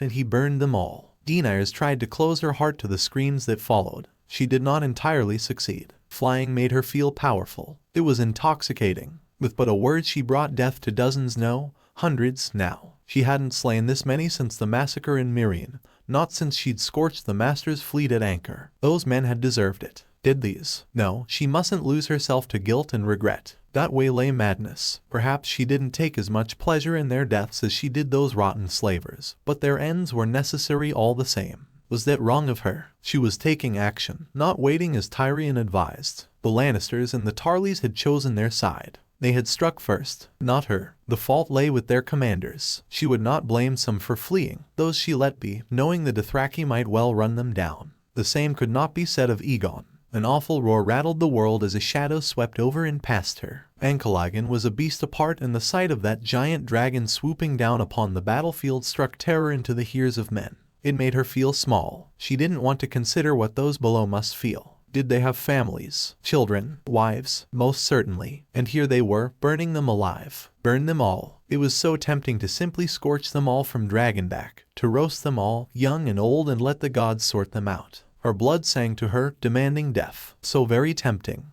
and he burned them all. Daenerys tried to close her heart to the screams that followed. She did not entirely succeed. Flying made her feel powerful. It was intoxicating. With but a word she brought death to dozens, no, hundreds now. She hadn't slain this many since the massacre in Mirian, not since she'd scorched the Master's fleet at anchor. Those men had deserved it. Did these? No, she mustn't lose herself to guilt and regret. That way lay madness. Perhaps she didn't take as much pleasure in their deaths as she did those rotten slavers, but their ends were necessary all the same. Was that wrong of her? She was taking action, not waiting as Tyrion advised. The Lannisters and the Tarlys had chosen their side. They had struck first, not her. The fault lay with their commanders. She would not blame some for fleeing, those she let be, knowing the Dothraki might well run them down. The same could not be said of Aegon. An awful roar rattled the world as a shadow swept over and past her. Ankalagan was a beast apart, and the sight of that giant dragon swooping down upon the battlefield struck terror into the ears of men. It made her feel small. She didn't want to consider what those below must feel. Did they have families, children, wives? Most certainly. And here they were, burning them alive. Burn them all. It was so tempting to simply scorch them all from Dragonback, to roast them all, young and old, and let the gods sort them out. Her blood sang to her, demanding death. So very tempting. ...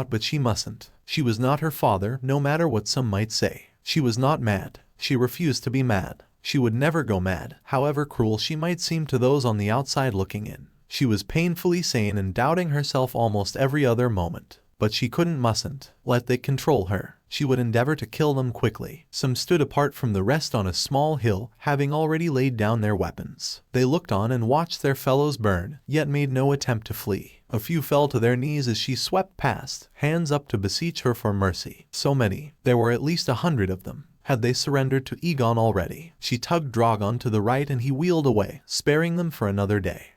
but she mustn't. She was not her father, no matter what some might say. She was not mad. She refused to be mad. She would never go mad, however cruel she might seem to those on the outside looking in. She was painfully sane and doubting herself almost every other moment. But she mustn't let they control her. She would endeavor to kill them quickly. Some stood apart from the rest on a small hill, having already laid down their weapons. They looked on and watched their fellows burn, yet made no attempt to flee. A few fell to their knees as she swept past, hands up to beseech her for mercy. So many. There were at least 100 of them. Had they surrendered to Aegon already? She tugged Drogon to the right and he wheeled away, sparing them for another day. ...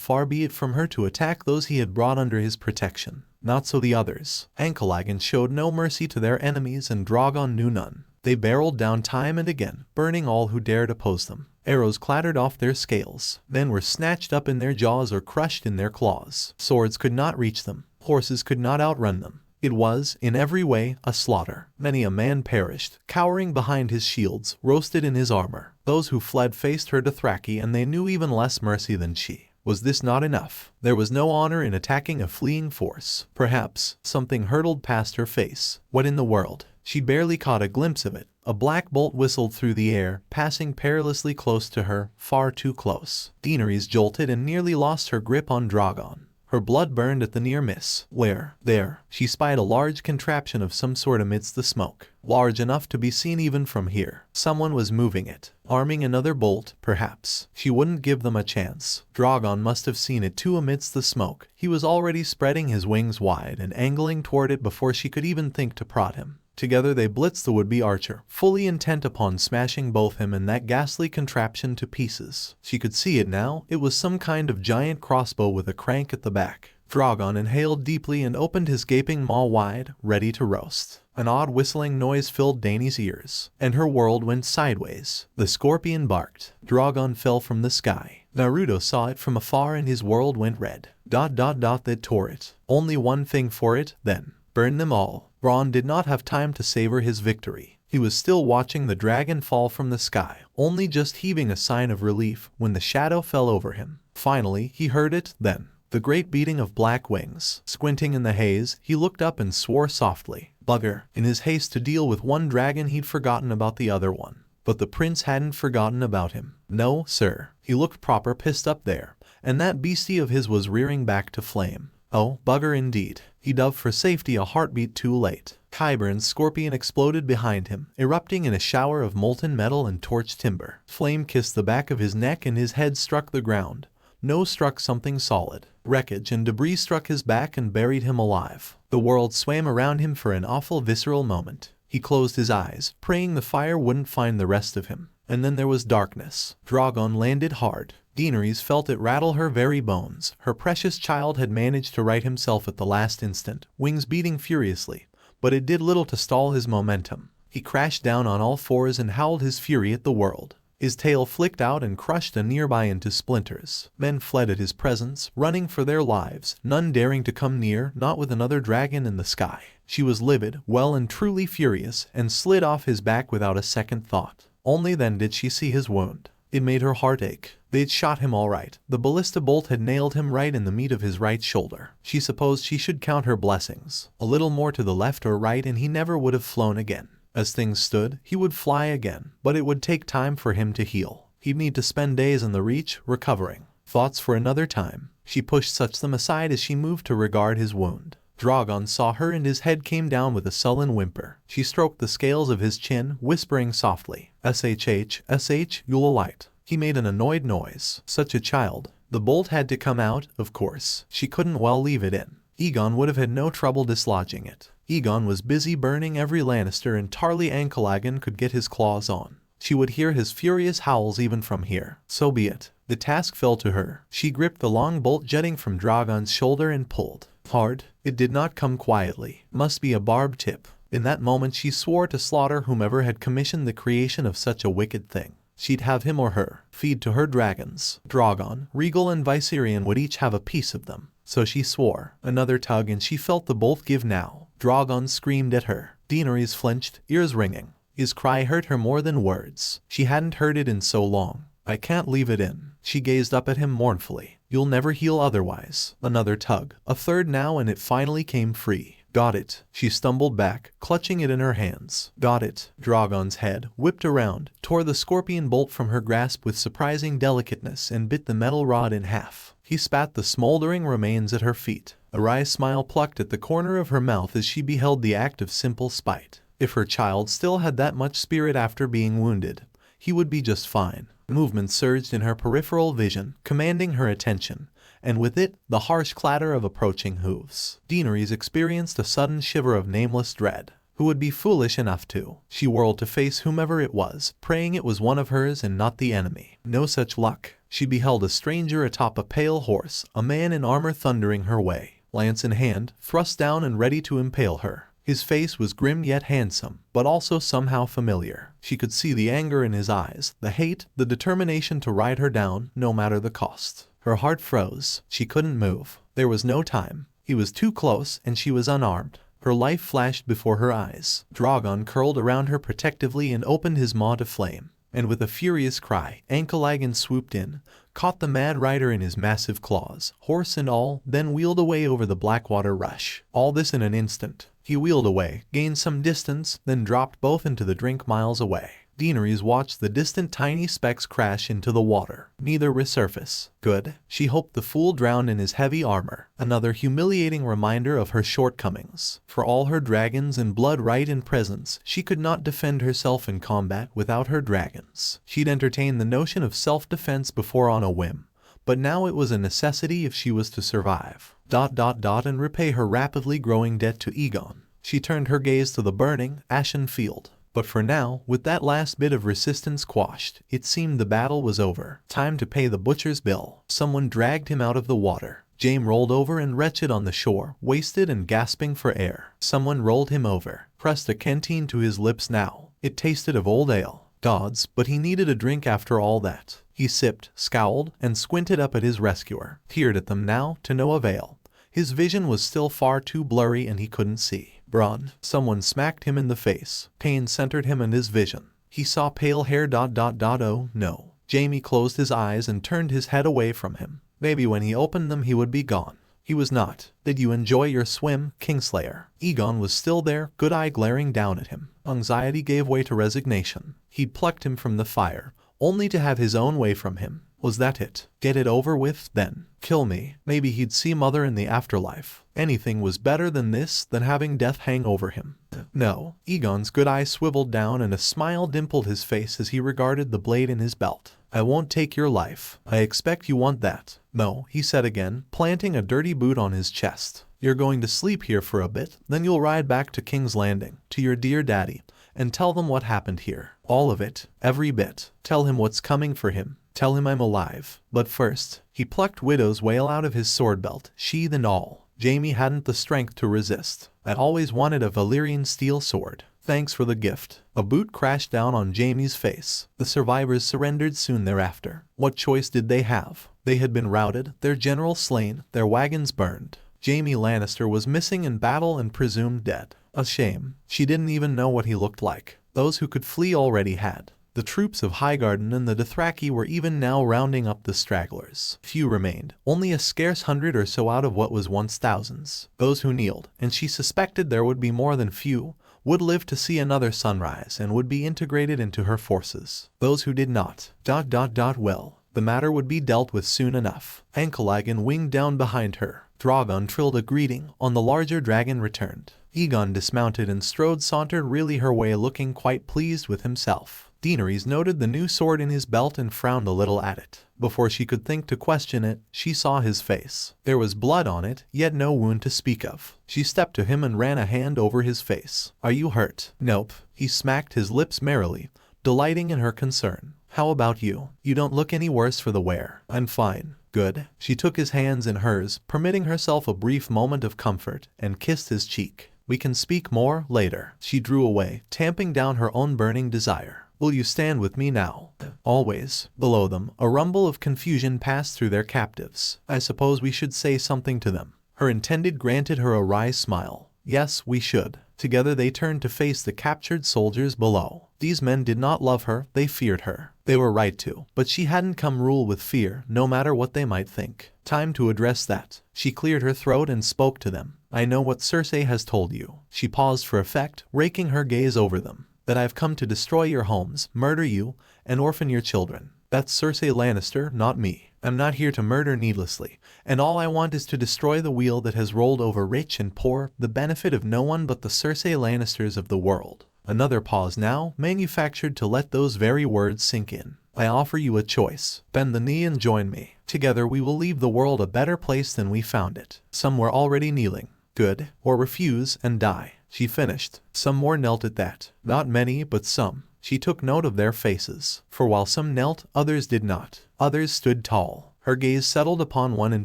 Far be it from her to attack those he had brought under his protection. Not so the others. Ankalagan showed no mercy to their enemies and Drogon knew none. They barreled down time and again, burning all who dared oppose them. Arrows clattered off their scales, then were snatched up in their jaws or crushed in their claws. Swords could not reach them. Horses could not outrun them. It was, in every way, a slaughter. Many a man perished, cowering behind his shields, roasted in his armor. Those who fled faced her Dothraki, and they knew even less mercy than she. Was this not enough? There was no honor in attacking a fleeing force. Perhaps something hurtled past her face. What in the world? She barely caught a glimpse of it. A black bolt whistled through the air, passing perilously close to her, far too close. Daenerys jolted and nearly lost her grip on Drogon. Her blood burned at the near miss. Where? There. She spied a large contraption of some sort amidst the smoke. Large enough to be seen even from here. Someone was moving it. Arming another bolt, perhaps. She wouldn't give them a chance. Drogon must have seen it too amidst the smoke. He was already spreading his wings wide and angling toward it before she could even think to prod him. Together they blitzed the would-be archer, fully intent upon smashing both him and that ghastly contraption to pieces. She could see it now. It was some kind of giant crossbow with a crank at the back. Drogon inhaled deeply and opened his gaping maw wide, ready to roast. An odd whistling noise filled Dany's ears, and her world went sideways. The scorpion barked. Drogon fell from the sky. Naruto saw it from afar and his world went red. ... That tore it. Only one thing for it, then. Burn them all. Bronn did not have time to savor his victory. He was still watching the dragon fall from the sky, only just heaving a sign of relief when the shadow fell over him. Finally, he heard it, then. The great beating of black wings. Squinting in the haze, he looked up and swore softly. Bugger. In his haste to deal with one dragon, he'd forgotten about the other one. But the prince hadn't forgotten about him. No, sir. He looked proper pissed up there, and that beastie of his was rearing back to flame. Oh, bugger indeed. He dove for safety a heartbeat too late. Qyburn's scorpion exploded behind him, erupting in a shower of molten metal and torched timber. Flame kissed the back of his neck and his head struck the ground. No struck something solid. Wreckage and debris struck his back and buried him alive. The world swam around him for an awful visceral moment. He closed his eyes, praying the fire wouldn't find the rest of him. and then there was darkness. Dragon landed hard. Daenerys felt it rattle her very bones. Her precious child had managed to right himself at the last instant, wings beating furiously, but it did little to stall his momentum. He crashed down on all fours and howled his fury at the world. His tail flicked out and crushed a nearby into splinters. Men fled at his presence, running for their lives, none daring to come near, not with another dragon in the sky. She was livid, well and truly furious, and slid off his back without a second thought. Only then did she see his wound. It made her heart ache. They'd shot him all right. The ballista bolt had nailed him right in the meat of his right shoulder. She supposed she should count her blessings. A little more to the left or right and he never would have flown again. As things stood, he would fly again, but it would take time for him to heal. He'd need to spend days in the Reach, recovering. Thoughts for another time. She pushed them aside as she moved to regard his wound. Dragon saw her and his head came down with a sullen whimper. She stroked the scales of his chin, whispering softly, "SH, you'll alight." He made an annoyed noise. Such a child. The bolt had to come out, of course. She couldn't well leave it in. Aegon would have had no trouble dislodging it. Aegon was busy burning every Lannister and Tarly Ankalagan could get his claws on. She would hear his furious howls even from here. So be it. The task fell to her. She gripped the long bolt jutting from Dragon's shoulder and pulled. Hard. It did not come quietly. Must be a barbed tip. In that moment she swore to slaughter whomever had commissioned the creation of such a wicked thing. She'd have him or her. Feed to her dragons. Drogon, Rhaegal and Viserion would each have a piece of them. So she swore. Another tug and she felt the bolt give now. Drogon screamed at her. Daenerys flinched, ears ringing. His cry hurt her more than words. She hadn't heard it in so long. "I can't leave it in." She gazed up at him mournfully. "You'll never heal otherwise." Another tug. A third now and it finally came free. "Got it." She stumbled back, clutching it in her hands. "Got it." Drogon's head whipped around, tore the scorpion bolt from her grasp with surprising delicateness and bit the metal rod in half. He spat the smoldering remains at her feet. A wry smile plucked at the corner of her mouth as she beheld the act of simple spite. If her child still had that much spirit after being wounded, he would be just fine. Movement surged in her peripheral vision, commanding her attention, and with it, the harsh clatter of approaching hooves. Daenerys experienced a sudden shiver of nameless dread. Who would be foolish enough to? She whirled to face whomever it was, praying it was one of hers and not the enemy. No such luck. She beheld a stranger atop a pale horse, a man in armor thundering her way, lance in hand, thrust down and ready to impale her. His face was grim yet handsome, but also somehow familiar. She could see the anger in his eyes, the hate, the determination to ride her down, no matter the cost. Her heart froze. She couldn't move. There was no time. He was too close, and she was unarmed. Her life flashed before her eyes. Drogon curled around her protectively and opened his maw to flame. And with a furious cry, Ankalagan swooped in, caught the Mad Rider in his massive claws, horse and all, then wheeled away over the Blackwater rush. All this in an instant. He wheeled away, gained some distance, then dropped both into the drink miles away. Daenerys watched the distant tiny specks crash into the water. Neither resurface. Good. She hoped the fool drowned in his heavy armor. Another humiliating reminder of her shortcomings. For all her dragons and blood right in presence, she could not defend herself in combat without her dragons. She'd entertained the notion of self-defense before on a whim, but now it was a necessity if she was to survive. And repay her rapidly growing debt to Aegon. She turned her gaze to the burning, ashen field. But for now, with that last bit of resistance quashed, it seemed the battle was over. Time to pay the butcher's bill. Someone dragged him out of the water. Jaime rolled over and wretched on the shore, wasted and gasping for air. Someone rolled him over, pressed a canteen to his lips now. It tasted of old ale. Gods, but he needed a drink after all that. He sipped, scowled, and squinted up at his rescuer. Peered at them now, to no avail. His vision was still far too blurry and he couldn't see. Bronn. Someone smacked him in the face. Pain centered him and his vision. He saw pale hair. Oh no. Jaime closed his eyes and turned his head away from him. Maybe when he opened them he would be gone. He was not. Did you enjoy your swim, Kingslayer? Aegon was still there, good eye glaring down at him. Anxiety gave way to resignation. He'd plucked him from the fire, only to have his own way from him. Was that it? Get it over with, then. Kill me. Maybe he'd see Mother in the afterlife. Anything was better than this, than having death hang over him. No. Aegon's good eye swiveled down and a smile dimpled his face as he regarded the blade in his belt. I won't take your life. I expect you want that. No, he said again, planting a dirty boot on his chest. You're going to sleep here for a bit, then you'll ride back to King's Landing, to your dear daddy, and tell them what happened here. All of it. Every bit. Tell him what's coming for him. Tell him I'm alive. But first, he plucked Widow's Wail out of his sword belt, sheath and all. Jamie hadn't the strength to resist. I always wanted a Valyrian steel sword. Thanks for the gift. A boot crashed down on Jamie's face. The survivors surrendered soon thereafter. What choice did they have? They had been routed, their general slain, their wagons burned. Jamie Lannister was missing in battle and presumed dead. A shame. She didn't even know what he looked like. Those who could flee already had. The troops of Highgarden and the Dothraki were even now rounding up the stragglers. Few remained, only a scarce 100 or so out of what was once thousands. Those who kneeled, and she suspected there would be more than few, would live to see another sunrise and would be integrated into her forces. Those who did not, well, the matter would be dealt with soon enough. Ankalagan winged down behind her. Drogon trilled a greeting. On the larger dragon returned. Aegon dismounted and Strode sauntered really her way, looking quite pleased with himself. Daenerys noted the new sword in his belt and frowned a little at it. Before she could think to question it, she saw his face. There was blood on it, yet no wound to speak of. She stepped to him and ran a hand over his face. Are you hurt? Nope. He smacked his lips merrily, delighting in her concern. How about you? You don't look any worse for the wear. I'm fine. Good. She took his hands in hers, permitting herself a brief moment of comfort, and kissed his cheek. We can speak more later. She drew away, tamping down her own burning desire. Will you stand with me now? Always. Below them, a rumble of confusion passed through their captives. I suppose we should say something to them. Her intended granted her a wry smile. Yes, we should. Together they turned to face the captured soldiers below. These men did not love her, they feared her. They were right to, but she hadn't come rule with fear, no matter what they might think. Time to address that. She cleared her throat and spoke to them. I know what Cersei has told you. She paused for effect, raking her gaze over them. That I've come to destroy your homes, murder you, and orphan your children. That's Cersei Lannister, not me. I'm not here to murder needlessly, and all I want is to destroy the wheel that has rolled over rich and poor, the benefit of no one but the Cersei Lannisters of the world. Another pause now, manufactured to let those very words sink in. I offer you a choice. Bend the knee and join me. Together we will leave the world a better place than we found it. Some were already kneeling. Good. Or refuse and die. She finished. Some more knelt at that. Not many, but some. She took note of their faces. For while some knelt, others did not. Others stood tall. Her gaze settled upon one in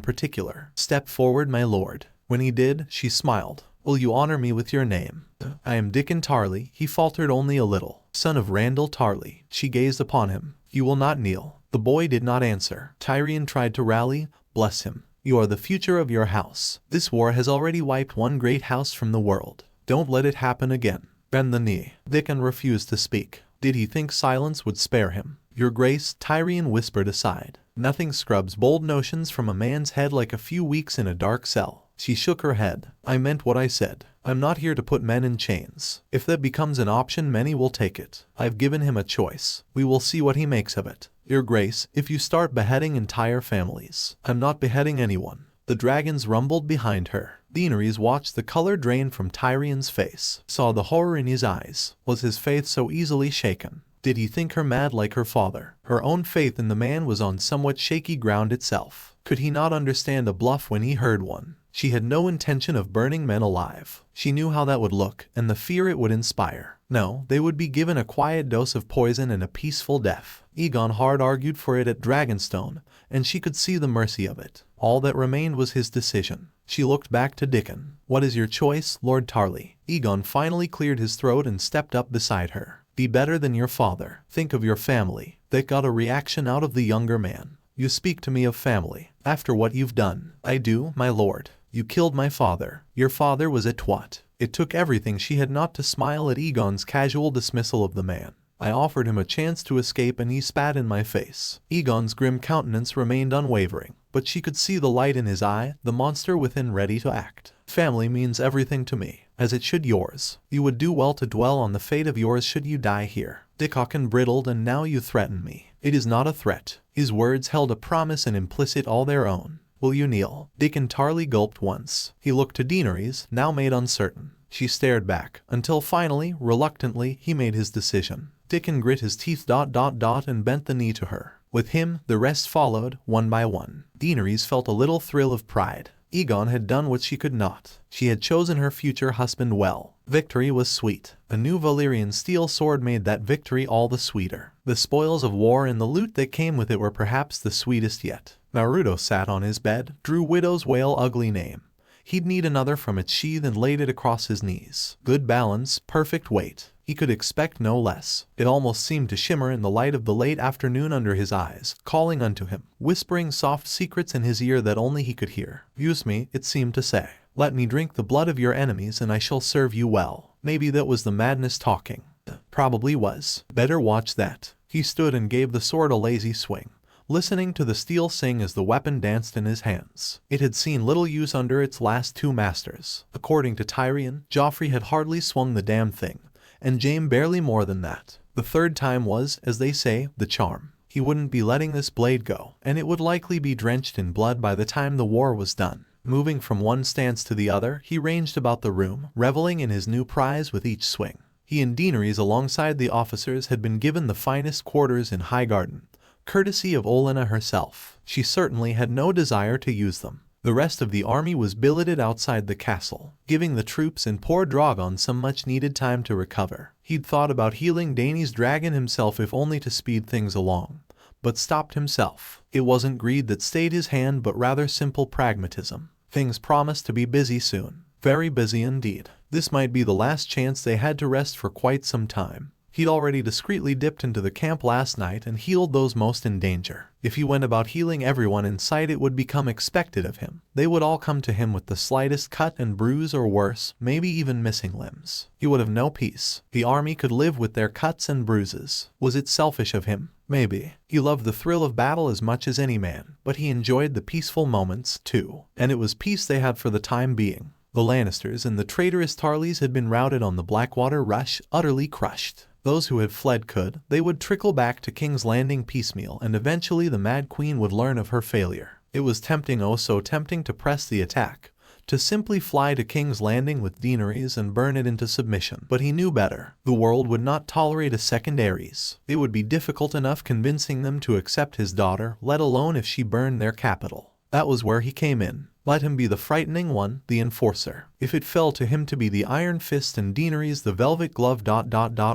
particular. Step forward, my lord. When he did, she smiled. Will you honor me with your name? I am Dickon Tarly. He faltered only a little. Son of Randall Tarly. She gazed upon him. You will not kneel. The boy did not answer. Tyrion tried to rally. Bless him. You are the future of your house. This war has already wiped one great house from the world. Don't let it happen again. Bend the knee. Dickon refused to speak. Did he think silence would spare him? Your Grace, Tyrion whispered aside. Nothing scrubs bold notions from a man's head like a few weeks in a dark cell. She shook her head. I meant what I said. I'm not here to put men in chains. If that becomes an option, many will take it. I've given him a choice. We will see what he makes of it. Your Grace, if you start beheading entire families. I'm not beheading anyone. The dragons rumbled behind her. Daenerys watched the color drain from Tyrion's face, saw the horror in his eyes. Was his faith so easily shaken? Did he think her mad like her father? Her own faith in the man was on somewhat shaky ground itself. Could he not understand a bluff when he heard one? She had no intention of burning men alive. She knew how that would look, and the fear it would inspire. No, they would be given a quiet dose of poison and a peaceful death. Aegon hard argued for it at Dragonstone, and she could see the mercy of it. All that remained was his decision. She looked back to Dickon. What is your choice, Lord Tarly? Aegon finally cleared his throat and stepped up beside her. Be better than your father. Think of your family. That got a reaction out of the younger man. You speak to me of family. After what you've done. I do, my lord. You killed my father. Your father was a twat. It took everything she had not to smile at Aegon's casual dismissal of the man. I offered him a chance to escape and he spat in my face. Aegon's grim countenance remained unwavering, but she could see the light in his eye, the monster within ready to act. Family means everything to me, as it should yours. You would do well to dwell on the fate of yours should you die here. Dickon brittled, and now you threaten me. It is not a threat. His words held a promise and implicit all their own. Will you kneel? Dickon Tarly gulped once. He looked to Daenerys, now made uncertain. She stared back, until finally, reluctantly, he made his decision. Dickon grit his teeth and bent the knee to her. With him, the rest followed, one by one. Daenerys felt a little thrill of pride. Egon had done what she could not. She had chosen her future husband well. Victory was sweet. A new Valyrian steel sword made that victory all the sweeter. The spoils of war and the loot that came with it were perhaps the sweetest yet. Naruto sat on his bed, drew Widow's Wail ugly name. He'd need another from its sheath and laid it across his knees. Good balance, perfect weight. He could expect no less. It almost seemed to shimmer in the light of the late afternoon under his eyes, calling unto him, whispering soft secrets in his ear that only he could hear. Use me, it seemed to say. Let me drink the blood of your enemies and I shall serve you well. Maybe that was the madness talking. Probably was. Better watch that. He stood and gave the sword a lazy swing, listening to the steel sing as the weapon danced in his hands. It had seen little use under its last two masters. According to Tyrion, Joffrey had hardly swung the damn thing, and Jaime barely more than that. The third time was, as they say, the charm. He wouldn't be letting this blade go, and it would likely be drenched in blood by the time the war was done. Moving from one stance to the other, he ranged about the room, reveling in his new prize with each swing. He and Daenerys alongside the officers had been given the finest quarters in Highgarden, courtesy of Olenna herself. She certainly had no desire to use them. The rest of the army was billeted outside the castle, giving the troops and poor Drogon some much-needed time to recover. He'd thought about healing Dany's dragon himself if only to speed things along, but stopped himself. It wasn't greed that stayed his hand but rather simple pragmatism. Things promised to be busy soon. Very busy indeed. This might be the last chance they had to rest for quite some time. He'd already discreetly dipped into the camp last night and healed those most in danger. If he went about healing everyone in sight, it would become expected of him. They would all come to him with the slightest cut and bruise or worse, maybe even missing limbs. He would have no peace. The army could live with their cuts and bruises. Was it selfish of him? Maybe. He loved the thrill of battle as much as any man, but he enjoyed the peaceful moments, too. And it was peace they had for the time being. The Lannisters and the traitorous Tarleys had been routed on the Blackwater Rush, utterly crushed. Those who had fled they would trickle back to King's Landing piecemeal, and eventually the Mad Queen would learn of her failure. It was tempting, oh so tempting, to press the attack, to simply fly to King's Landing with Daenerys and burn it into submission. But he knew better. The world would not tolerate a second Aerys. It would be difficult enough convincing them to accept his daughter, let alone if she burned their capital. That was where he came in. Let him be the frightening one, the enforcer. If it fell to him to be the Iron Fist and Daenerys the Velvet Glove ...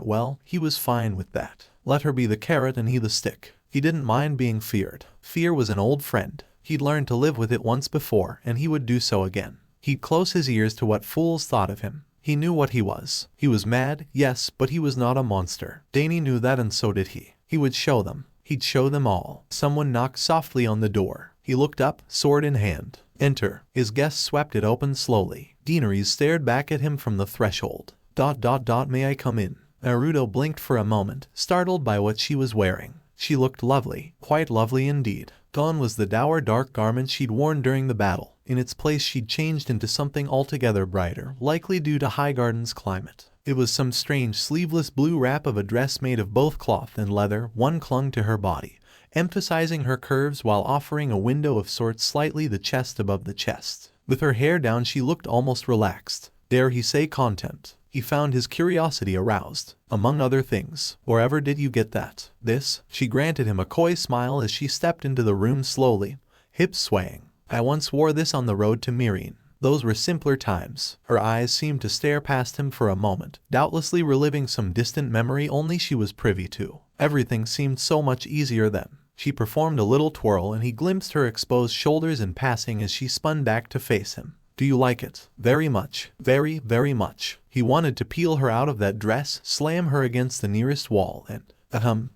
well, he was fine with that. Let her be the carrot and he the stick. He didn't mind being feared. Fear was an old friend. He'd learned to live with it once before, and he would do so again. He'd close his ears to what fools thought of him. He knew what he was. He was mad, yes, but he was not a monster. Dany knew that, and so did he. He would show them. He'd show them all. Someone knocked softly on the door. He looked up, sword in hand. Enter. His guest swept it open slowly. Daenerys stared back at him from the threshold. ... May I come in? Naruto blinked for a moment, startled by what she was wearing. She looked lovely, quite lovely indeed. Gone was the dour dark garment she'd worn during the battle. In its place she'd changed into something altogether brighter, likely due to Highgarden's climate. It was some strange sleeveless blue wrap of a dress made of both cloth and leather. One clung to her body, emphasizing her curves while offering a window of sorts slightly the chest above the chest. With her hair down she looked almost relaxed. Dare he say content? He found his curiosity aroused. Among other things. Wherever did you get that? This? She granted him a coy smile as she stepped into the room slowly, hips swaying. I once wore this on the road to Meereen. Those were simpler times. Her eyes seemed to stare past him for a moment, doubtlessly reliving some distant memory only she was privy to. Everything seemed so much easier then. She performed a little twirl and he glimpsed her exposed shoulders in passing as she spun back to face him. Do you like it? Very much. Very, very much. He wanted to peel her out of that dress, slam her against the nearest wall, and,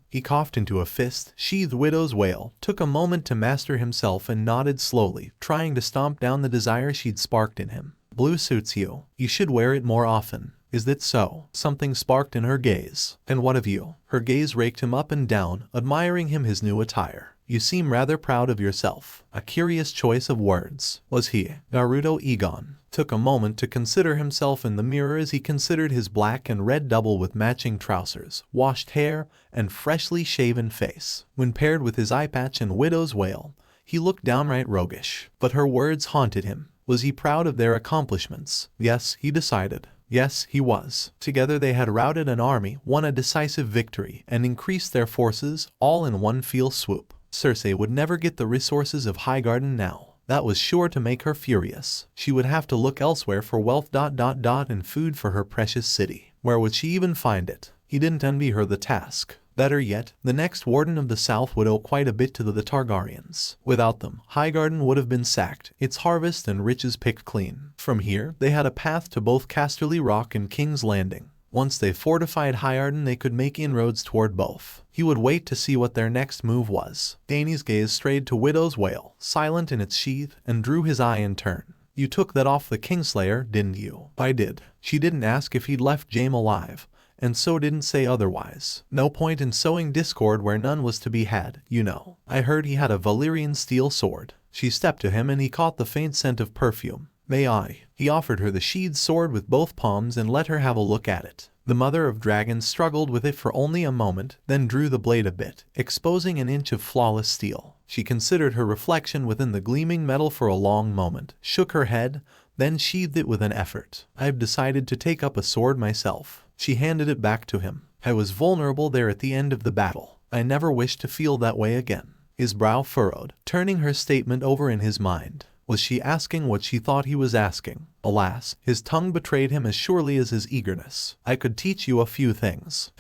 he coughed into a fist, sheathed Widow's Wail, took a moment to master himself and nodded slowly, trying to stomp down the desire she'd sparked in him. Blue suits you. You should wear it more often. Is that so? Something sparked in her gaze. And what of you? Her gaze raked him up and down, admiring his new attire. You seem rather proud of yourself. A curious choice of words. Was he? Naruto Egon took a moment to consider himself in the mirror as he considered his black and red double with matching trousers, washed hair, and freshly shaven face. When paired with his eye patch and Widow's Wail, he looked downright roguish. But her words haunted him. Was he proud of their accomplishments? Yes, he decided. Yes, he was. Together they had routed an army, won a decisive victory, and increased their forces, all in one fell swoop. Cersei would never get the resources of Highgarden now. That was sure to make her furious. She would have to look elsewhere for wealth and food for her precious city. Where would she even find it? He didn't envy her the task. Better yet, the next warden of the south would owe quite a bit to the Targaryens. Without them, Highgarden would have been sacked, its harvest and riches picked clean. From here, they had a path to both Casterly Rock and King's Landing. Once they fortified Highgarden, they could make inroads toward both. He would wait to see what their next move was. Dany's gaze strayed to Widow's Wail, silent in its sheath, and drew his eye in turn. You took that off the Kingslayer, didn't you? I did. She didn't ask if he'd left Jaime alive, and so didn't say otherwise. No point in sowing discord where none was to be had, you know. I heard he had a Valyrian steel sword. She stepped to him and he caught the faint scent of perfume. May I? He offered her the sheathed sword with both palms and let her have a look at it. The mother of dragons struggled with it for only a moment, then drew the blade a bit, exposing an inch of flawless steel. She considered her reflection within the gleaming metal for a long moment, shook her head, then sheathed it with an effort. I've decided to take up a sword myself. She handed it back to him. I was vulnerable there at the end of the battle. I never wish to feel that way again. His brow furrowed, turning her statement over in his mind. Was she asking what she thought he was asking? Alas, his tongue betrayed him as surely as his eagerness. I could teach you a few things.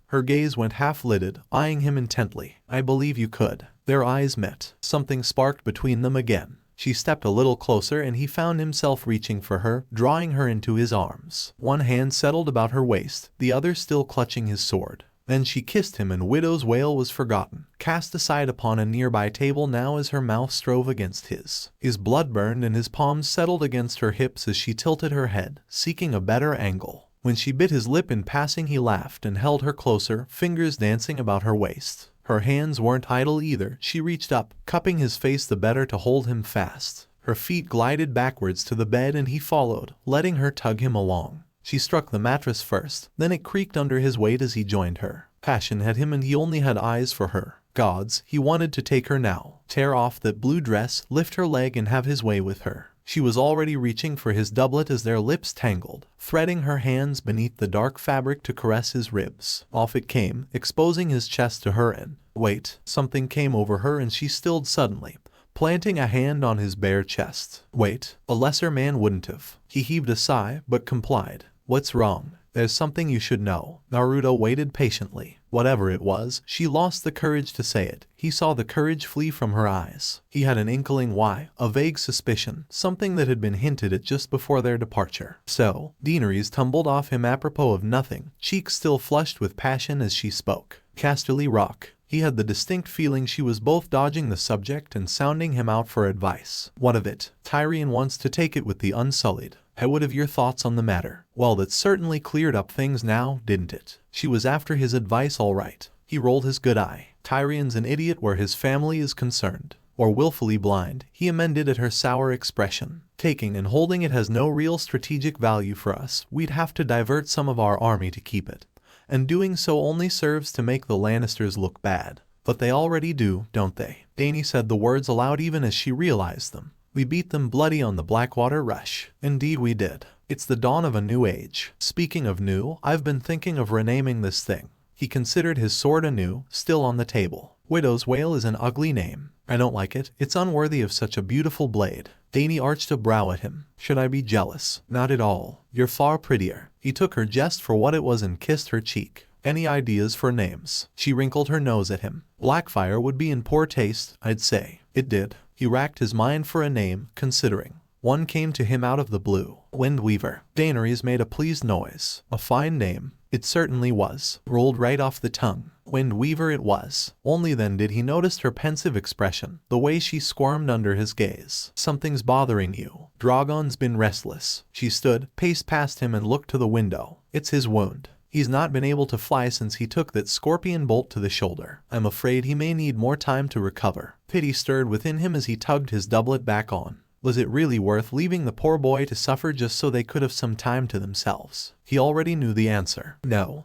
Her gaze went half-lidded, eyeing him intently. I believe you could. Their eyes met. Something sparked between them again. She stepped a little closer and he found himself reaching for her, drawing her into his arms. One hand settled about her waist, the other still clutching his sword. Then she kissed him and Widow's Wail was forgotten, cast aside upon a nearby table now as her mouth strove against his. His blood burned and his palms settled against her hips as she tilted her head, seeking a better angle. When she bit his lip in passing he laughed and held her closer, fingers dancing about her waist. Her hands weren't idle either. She reached up, cupping his face the better to hold him fast. Her feet glided backwards to the bed and he followed, letting her tug him along. She struck the mattress first, then it creaked under his weight as he joined her. Passion had him and he only had eyes for her. Gods, he wanted to take her now, tear off that blue dress, lift her leg and have his way with her. She was already reaching for his doublet as their lips tangled, threading her hands beneath the dark fabric to caress his ribs. Off it came, exposing his chest to her and, wait, something came over her and she stilled suddenly, planting a hand on his bare chest. Wait, a lesser man wouldn't have. He heaved a sigh, but complied. What's wrong? There's something you should know. Naruto waited patiently. Whatever it was, she lost the courage to say it. He saw the courage flee from her eyes. He had an inkling why, a vague suspicion, something that had been hinted at just before their departure. So, Daenerys tumbled off him apropos of nothing, cheeks still flushed with passion as she spoke. Casterly Rock. He had the distinct feeling she was both dodging the subject and sounding him out for advice. What of it? Tyrion wants to take it with the Unsullied. What have your thoughts on the matter? Well, that certainly cleared up things now, didn't it? She was after his advice all right. He rolled his good eye. Tyrion's an idiot where his family is concerned. Or willfully blind, he amended at her sour expression. Taking and holding it has no real strategic value for us. We'd have to divert some of our army to keep it. And doing so only serves to make the Lannisters look bad. But they already do, don't they? Dany said the words aloud even as she realized them. We beat them bloody on the Blackwater Rush. Indeed we did. It's the dawn of a new age. Speaking of new, I've been thinking of renaming this thing. He considered his sword anew, still on the table. Widow's Wail is an ugly name. I don't like it. It's unworthy of such a beautiful blade. Dany arched a brow at him. Should I be jealous? Not at all. You're far prettier. He took her jest for what it was and kissed her cheek. Any ideas for names? She wrinkled her nose at him. Blackfire would be in poor taste, I'd say. It did. He racked his mind for a name, considering. One came to him out of the blue. Windweaver. Daenerys made a pleased noise. A fine name. It certainly was. Rolled right off the tongue. Windweaver it was. Only then did he notice her pensive expression, the way she squirmed under his gaze. Something's bothering you. Drogon's been restless. She stood, paced past him and looked to the window. It's his wound. He's not been able to fly since he took that scorpion bolt to the shoulder. I'm afraid he may need more time to recover. Pity stirred within him as he tugged his doublet back on. Was it really worth leaving the poor boy to suffer just so they could have some time to themselves? He already knew the answer.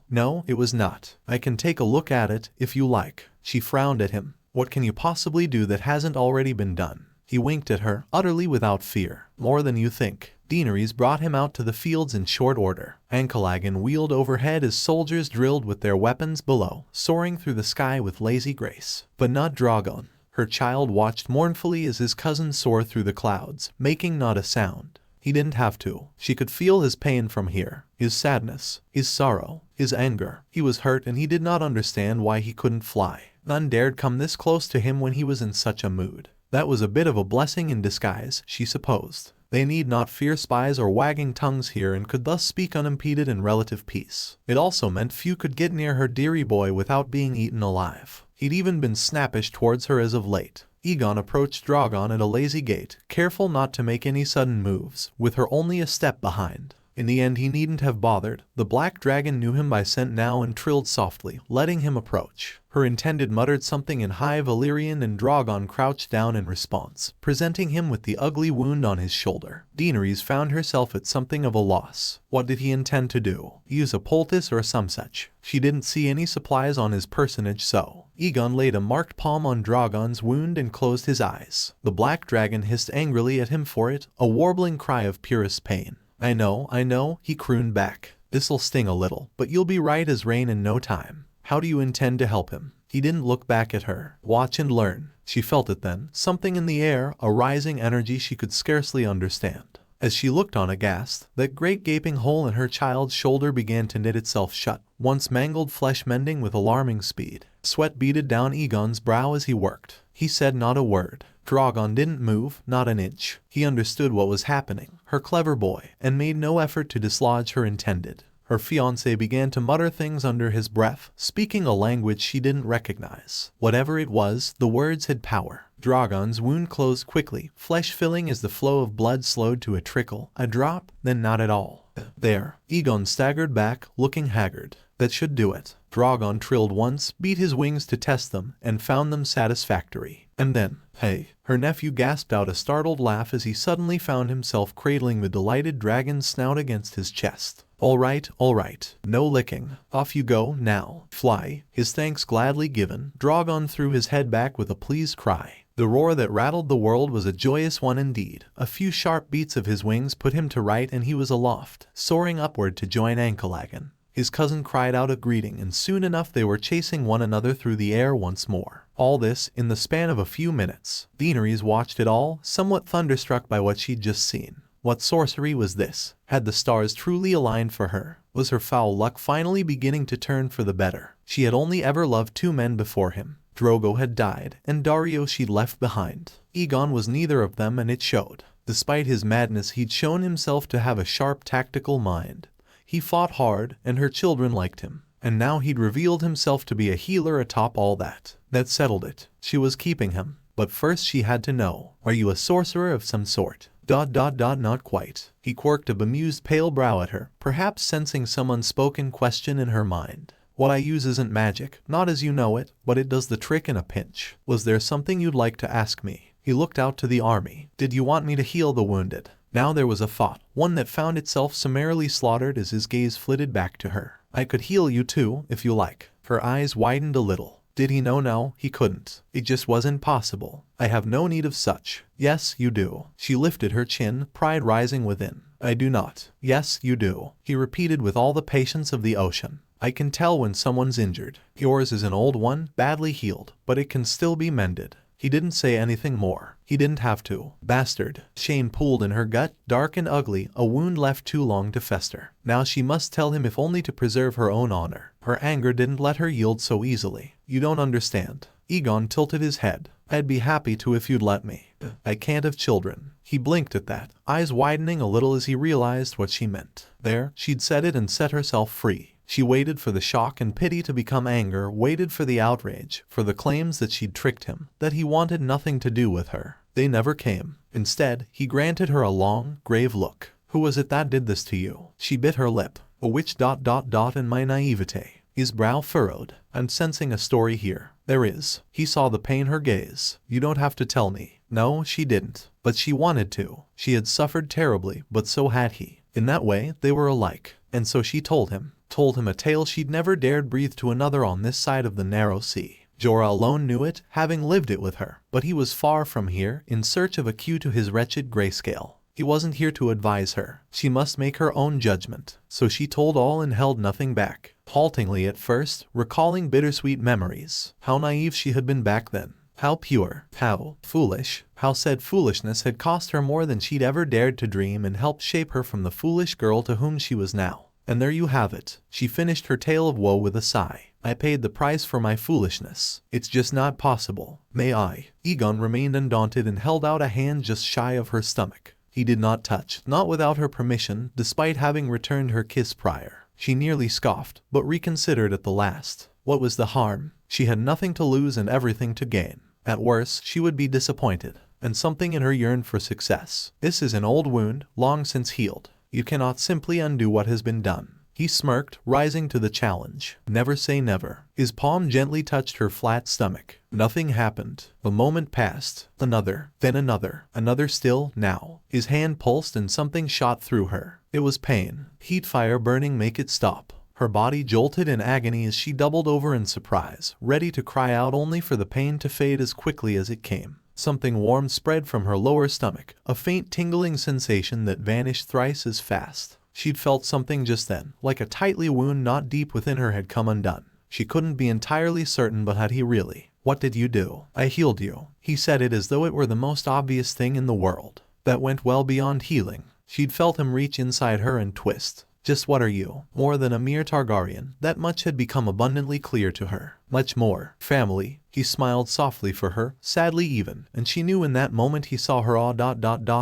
No, it was not. I can take a look at it, if you like. She frowned at him. What can you possibly do that hasn't already been done? He winked at her, utterly without fear. More than you think. Daenerys brought him out to the fields in short order. Ankalagan wheeled overhead as soldiers drilled with their weapons below, soaring through the sky with lazy grace. But not Drogon. Her child watched mournfully as his cousin soared through the clouds, making not a sound. He didn't have to. She could feel his pain from here, his sadness, his sorrow, his anger. He was hurt and he did not understand why he couldn't fly. None dared come this close to him when he was in such a mood. That was a bit of a blessing in disguise, she supposed. They need not fear spies or wagging tongues here and could thus speak unimpeded in relative peace. It also meant few could get near her dearie boy without being eaten alive. He'd even been snappish towards her as of late. Egon approached Dragon at a lazy gait, careful not to make any sudden moves, with her only a step behind. In the end he needn't have bothered. The black dragon knew him by scent now and trilled softly, letting him approach. Her intended muttered something in High Valyrian and Dragon crouched down in response, presenting him with the ugly wound on his shoulder. Daenerys found herself at something of a loss. What did he intend to do? Use a poultice or some such? She didn't see any supplies on his personage, so Egon laid a marked palm on Dragon's wound and closed his eyes. The black dragon hissed angrily at him for it, a warbling cry of purest pain. I know, he crooned back. This'll sting a little, but you'll be right as rain in no time. How do you intend to help him? He didn't look back at her. Watch and learn. She felt it then, something in the air, a rising energy she could scarcely understand. As she looked on aghast, that great gaping hole in her child's shoulder began to knit itself shut, once mangled flesh mending with alarming speed. Sweat beaded down Egon's brow as he worked. He said not a word. Dragon didn't move, not an inch. He understood what was happening, her clever boy, and made no effort to dislodge her intended. Her fiancé began to mutter things under his breath, speaking a language she didn't recognize. Whatever it was, the words had power. Dragon's wound closed quickly, flesh filling as the flow of blood slowed to a trickle, a drop, then not at all. There. Egon staggered back, looking haggard. That should do it. Dragon trilled once, beat his wings to test them, and found them satisfactory. And then, hey, her nephew gasped out a startled laugh as he suddenly found himself cradling the delighted dragon's snout against his chest. All right, no licking. Off you go, now. Fly. His thanks gladly given, Dragon threw his head back with a pleased cry. The roar that rattled the world was a joyous one indeed. A few sharp beats of his wings put him to right and he was aloft, soaring upward to join Ankalagan. His cousin cried out a greeting and soon enough they were chasing one another through the air once more. All this, in the span of a few minutes. Daenerys watched it all, somewhat thunderstruck by what she'd just seen. What sorcery was this? Had the stars truly aligned for her? Was her foul luck finally beginning to turn for the better? She had only ever loved two men before him. Drogo had died, and Daario she'd left behind. Egon was neither of them and it showed. Despite his madness he'd shown himself to have a sharp tactical mind. He fought hard, and her children liked him. And now he'd revealed himself to be a healer atop all that. That settled it. She was keeping him. But first she had to know. Are you a sorcerer of some sort? ... Not quite. He quirked a bemused pale brow at her, perhaps sensing some unspoken question in her mind. What I use isn't magic, not as you know it, but it does the trick in a pinch. Was there something you'd like to ask me? He looked out to the army. Did you want me to heal the wounded? Now there was a thought, one that found itself summarily slaughtered as his gaze flitted back to her. I could heal you too, if you like. Her eyes widened a little. Did he know now? He couldn't. It just wasn't possible. I have no need of such. Yes, you do. She lifted her chin, pride rising within. I do not. Yes, you do. He repeated with all the patience of the ocean. I can tell when someone's injured. Yours is an old one, badly healed, but it can still be mended. He didn't say anything more. He didn't have to. Bastard. Shame pooled in her gut, dark and ugly, a wound left too long to fester. Now she must tell him if only to preserve her own honor. Her anger didn't let her yield so easily. You don't understand. Egon tilted his head. I'd be happy to if you'd let me. I can't have children. He blinked at that, eyes widening a little as he realized what she meant. There, she'd said it and set herself free. She waited for the shock and pity to become anger, waited for the outrage, for the claims that she'd tricked him, that he wanted nothing to do with her. They never came. Instead, he granted her a long, grave look. Who was it that did this to you? She bit her lip. A witch ... in my naivete. His brow furrowed. I'm sensing a story here. There is. He saw the pain her gaze. You don't have to tell me. No, she didn't. But she wanted to. She had suffered terribly, but so had he. In that way, they were alike. And so she told him a tale she'd never dared breathe to another on this side of the narrow sea. Jorah alone knew it, having lived it with her. But he was far from here, in search of a cue to his wretched grayscale. He wasn't here to advise her. She must make her own judgment. So she told all and held nothing back. Haltingly at first, recalling bittersweet memories. How naive she had been back then. How pure, how foolish, how said foolishness had cost her more than she'd ever dared to dream and helped shape her from the foolish girl to whom she was now. And there you have it. She finished her tale of woe with a sigh. I paid the price for my foolishness. It's just not possible. May I? Egon remained undaunted and held out a hand just shy of her stomach. He did not touch, not without her permission, despite having returned her kiss prior. She nearly scoffed, but reconsidered at the last. What was the harm? She had nothing to lose and everything to gain. At worst, she would be disappointed, and something in her yearned for success. This is an old wound, long since healed. You cannot simply undo what has been done. He smirked, rising to the challenge. Never say never. His palm gently touched her flat stomach. Nothing happened. A moment passed. Another, then another still, now. His hand pulsed and something shot through her. It was pain. Heat fire burning make it stop. Her body jolted in agony as she doubled over in surprise, ready to cry out only for the pain to fade as quickly as it came. Something warm spread from her lower stomach, a faint tingling sensation that vanished thrice as fast. She'd felt something just then, like a tightly wound not deep within her had come undone. She couldn't be entirely certain, but had he really? What did you do? I healed you. He said it as though it were the most obvious thing in the world. That went well beyond healing. She'd felt him reach inside her and twist. Just what are you? More than a mere Targaryen. That much had become abundantly clear to her. Much more. Family. He smiled softly for her, sadly even, and she knew in that moment he saw her awe ...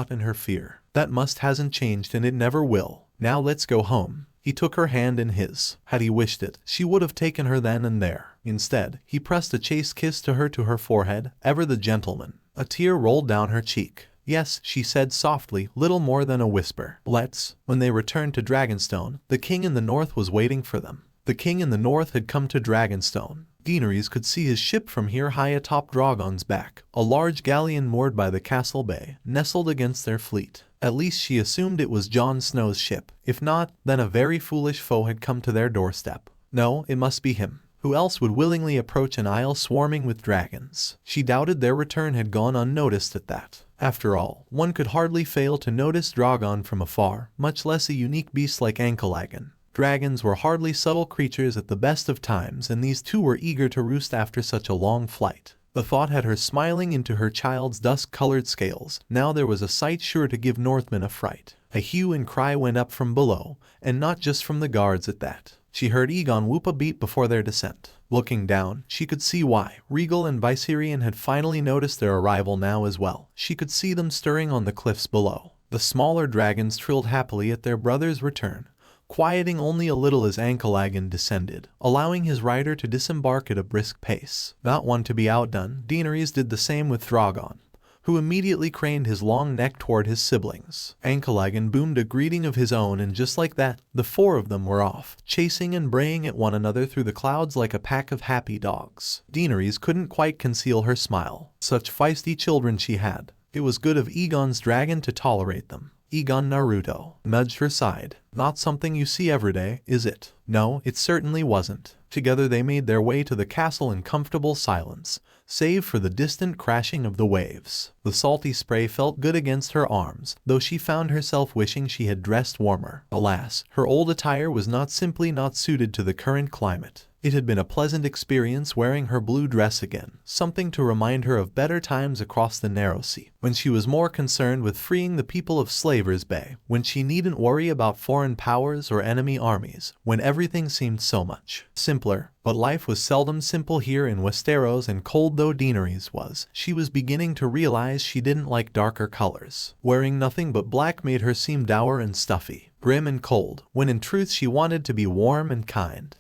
in her fear. That must hasn't changed and it never will. Now let's go home. He took her hand in his. Had he wished it, she would have taken her then and there. Instead, he pressed a chaste kiss to her forehead, ever the gentleman. A tear rolled down her cheek. Yes, she said softly, little more than a whisper. Let's. When they returned to Dragonstone, the king in the north was waiting for them. The king in the north had come to Dragonstone. Daenerys could see his ship from here high atop Drogon's back, a large galleon moored by the castle bay, nestled against their fleet. At least she assumed it was Jon Snow's ship. If not, then a very foolish foe had come to their doorstep. No, it must be him. Who else would willingly approach an isle swarming with dragons? She doubted their return had gone unnoticed at that. After all, one could hardly fail to notice Drogon from afar, much less a unique beast like Ankalagan. Dragons were hardly subtle creatures at the best of times, and these two were eager to roost after such a long flight. The thought had her smiling into her child's dusk-colored scales. Now there was a sight sure to give Northmen a fright. A hue and cry went up from below, and not just from the guards at that. She heard Egon whoop a beat before their descent. Looking down, she could see why. Rhaegal and Viserion had finally noticed their arrival now as well. She could see them stirring on the cliffs below. The smaller dragons trilled happily at their brother's return, quieting only a little as Ankalagan descended, allowing his rider to disembark at a brisk pace. Not one to be outdone, Daenerys did the same with Drogon, who immediately craned his long neck toward his siblings. Ankalagan boomed a greeting of his own, and just like that, the four of them were off, chasing and braying at one another through the clouds like a pack of happy dogs. Daenerys couldn't quite conceal her smile. Such feisty children she had. It was good of Egon's dragon to tolerate them. Egon Naruto nudged her side. Not something you see every day, is it? No, it certainly wasn't. Together they made their way to the castle in comfortable silence, save for the distant crashing of the waves. The salty spray felt good against her arms, though she found herself wishing she had dressed warmer. Alas, her old attire was not simply not suited to the current climate. It had been a pleasant experience wearing her blue dress again, something to remind her of better times across the narrow sea, when she was more concerned with freeing the people of Slaver's Bay, when she needn't worry about foreign powers or enemy armies, when everything seemed so much simpler. But life was seldom simple here in Westeros, and cold though Daenerys was, she was beginning to realize she didn't like darker colors. Wearing nothing but black made her seem dour and stuffy, grim and cold, when in truth she wanted to be warm and kind.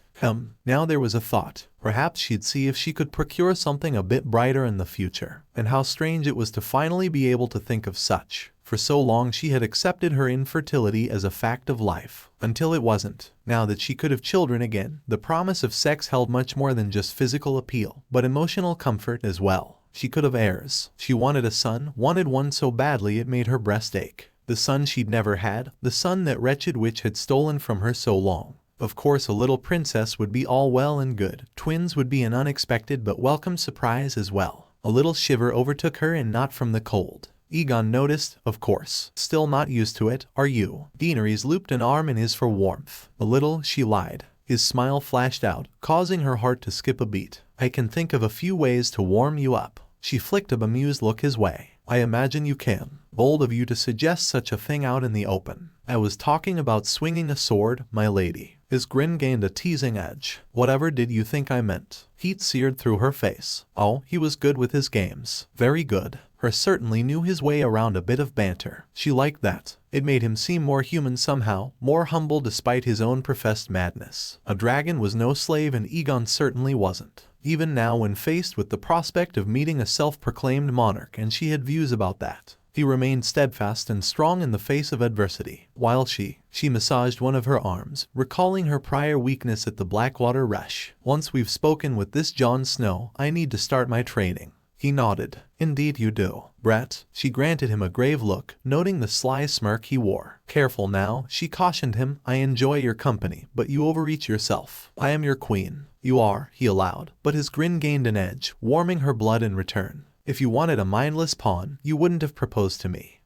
Now there was a thought. Perhaps she'd see if she could procure something a bit brighter in the future. And how strange it was to finally be able to think of such. For so long she had accepted her infertility as a fact of life, until it wasn't. Now that she could have children again, the promise of sex held much more than just physical appeal, but emotional comfort as well. She could have heirs. She wanted a son, wanted one so badly it made her breast ache. The son she'd never had, the son that wretched witch had stolen from her so long. Of course a little princess would be all well and good. Twins would be an unexpected but welcome surprise as well. A little shiver overtook her, and not from the cold. Egon noticed, of course. Still not used to it, are you? Daenerys looped an arm in his for warmth. A little, she lied. His smile flashed out, causing her heart to skip a beat. I can think of a few ways to warm you up. She flicked a bemused look his way. I imagine you can. Bold of you to suggest such a thing out in the open. I was talking about swinging a sword, my lady. His grin gained a teasing edge. Whatever did you think I meant? Heat seared through her face. Oh, he was good with his games. Very good. Her certainly knew his way around a bit of banter. She liked that. It made him seem more human somehow, more humble despite his own professed madness. A dragon was no slave and Egon certainly wasn't. Even now when faced with the prospect of meeting a self-proclaimed monarch, and she had views about that, he remained steadfast and strong in the face of adversity. While she massaged one of her arms, recalling her prior weakness at the Blackwater Rush. Once we've spoken with this Jon Snow, I need to start my training. He nodded. Indeed you do, Brett. She granted him a grave look, noting the sly smirk he wore. Careful now, she cautioned him. I enjoy your company, but you overreach yourself. I am your queen. You are, he allowed, but his grin gained an edge, warming her blood in return. If you wanted a mindless pawn, you wouldn't have proposed to me. ...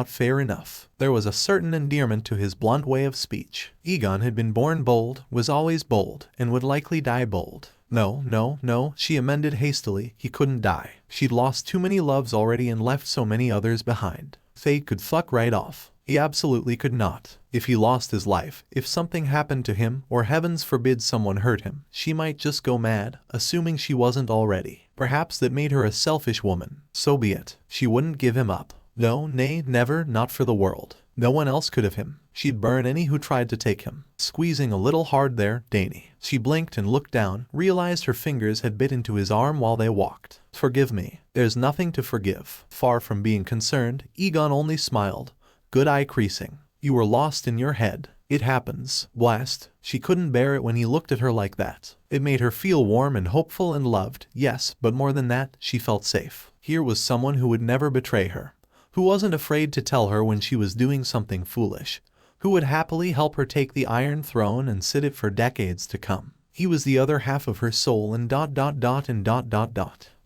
Fair enough. There was a certain endearment to his blunt way of speech. Egon had been born bold, was always bold, and would likely die bold. No, she amended hastily, he couldn't die. She'd lost too many loves already and left so many others behind. Fate could fuck right off. He absolutely could not. If he lost his life, if something happened to him, or heavens forbid someone hurt him, she might just go mad, assuming she wasn't already. Perhaps that made her a selfish woman. So be it. She wouldn't give him up. No, nay, never, not for the world. No one else could have him. She'd burn any who tried to take him. Squeezing a little hard there, Dany. She blinked and looked down, realized her fingers had bit into his arm while they walked. Forgive me. There's nothing to forgive. Far from being concerned, Egon only smiled. Good eye creasing. You were lost in your head. It happens. Blast. She couldn't bear it when he looked at her like that. It made her feel warm and hopeful and loved. Yes, but more than that, she felt safe. Here was someone who would never betray her, who wasn't afraid to tell her when she was doing something foolish, who would happily help her take the Iron Throne and sit it for decades to come. He was the other half of her soul and ...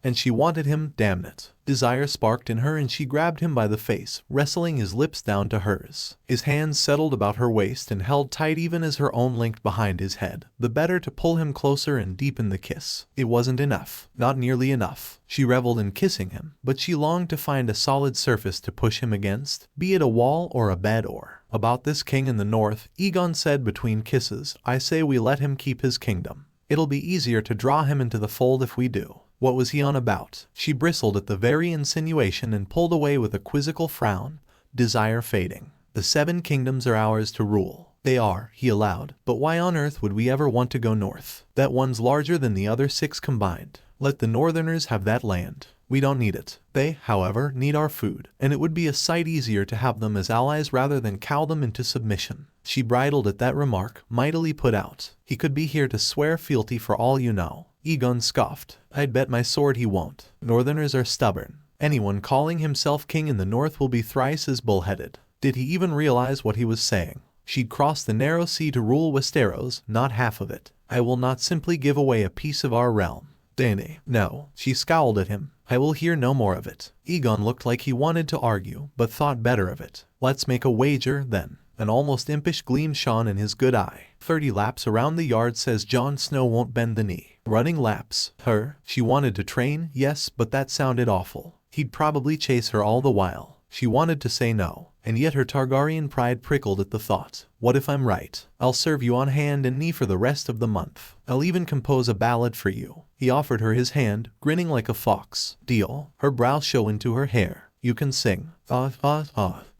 And she wanted him, damn it. Desire sparked in her and she grabbed him by the face, wrestling his lips down to hers. His hands settled about her waist and held tight even as her own linked behind his head, the better to pull him closer and deepen the kiss. It wasn't enough. Not nearly enough. She reveled in kissing him, but she longed to find a solid surface to push him against, be it a wall or a bed or... About this king in the north, Egon said between kisses, I say we let him keep his kingdom. It'll be easier to draw him into the fold if we do. What was he on about? She bristled at the very insinuation and pulled away with a quizzical frown, desire fading. The 7 kingdoms are ours to rule. They are, he allowed, but why on earth would we ever want to go north? That one's larger than the other 6 combined. Let the northerners have that land. We don't need it. They, however, need our food, and it would be a sight easier to have them as allies rather than cow them into submission. She bridled at that remark, mightily put out. He could be here to swear fealty for all you know. Egon scoffed. I'd bet my sword he won't. Northerners are stubborn. Anyone calling himself king in the north will be thrice as bullheaded. Did he even realize what he was saying? She'd crossed the narrow sea to rule Westeros, not half of it. I will not simply give away a piece of our realm. Dany. No. She scowled at him. I will hear no more of it. Egon looked like he wanted to argue, but thought better of it. Let's make a wager, then. An almost impish gleam shone in his good eye. 30 laps around the yard says Jon Snow won't bend the knee. Running laps. Her. She wanted to train, yes, but that sounded awful. He'd probably chase her all the while. She wanted to say no, and yet her Targaryen pride prickled at the thought. What if I'm right? I'll serve you on hand and knee for the rest of the month. I'll even compose a ballad for you. He offered her his hand, grinning like a fox. Deal. Her brows show into her hair. You can sing.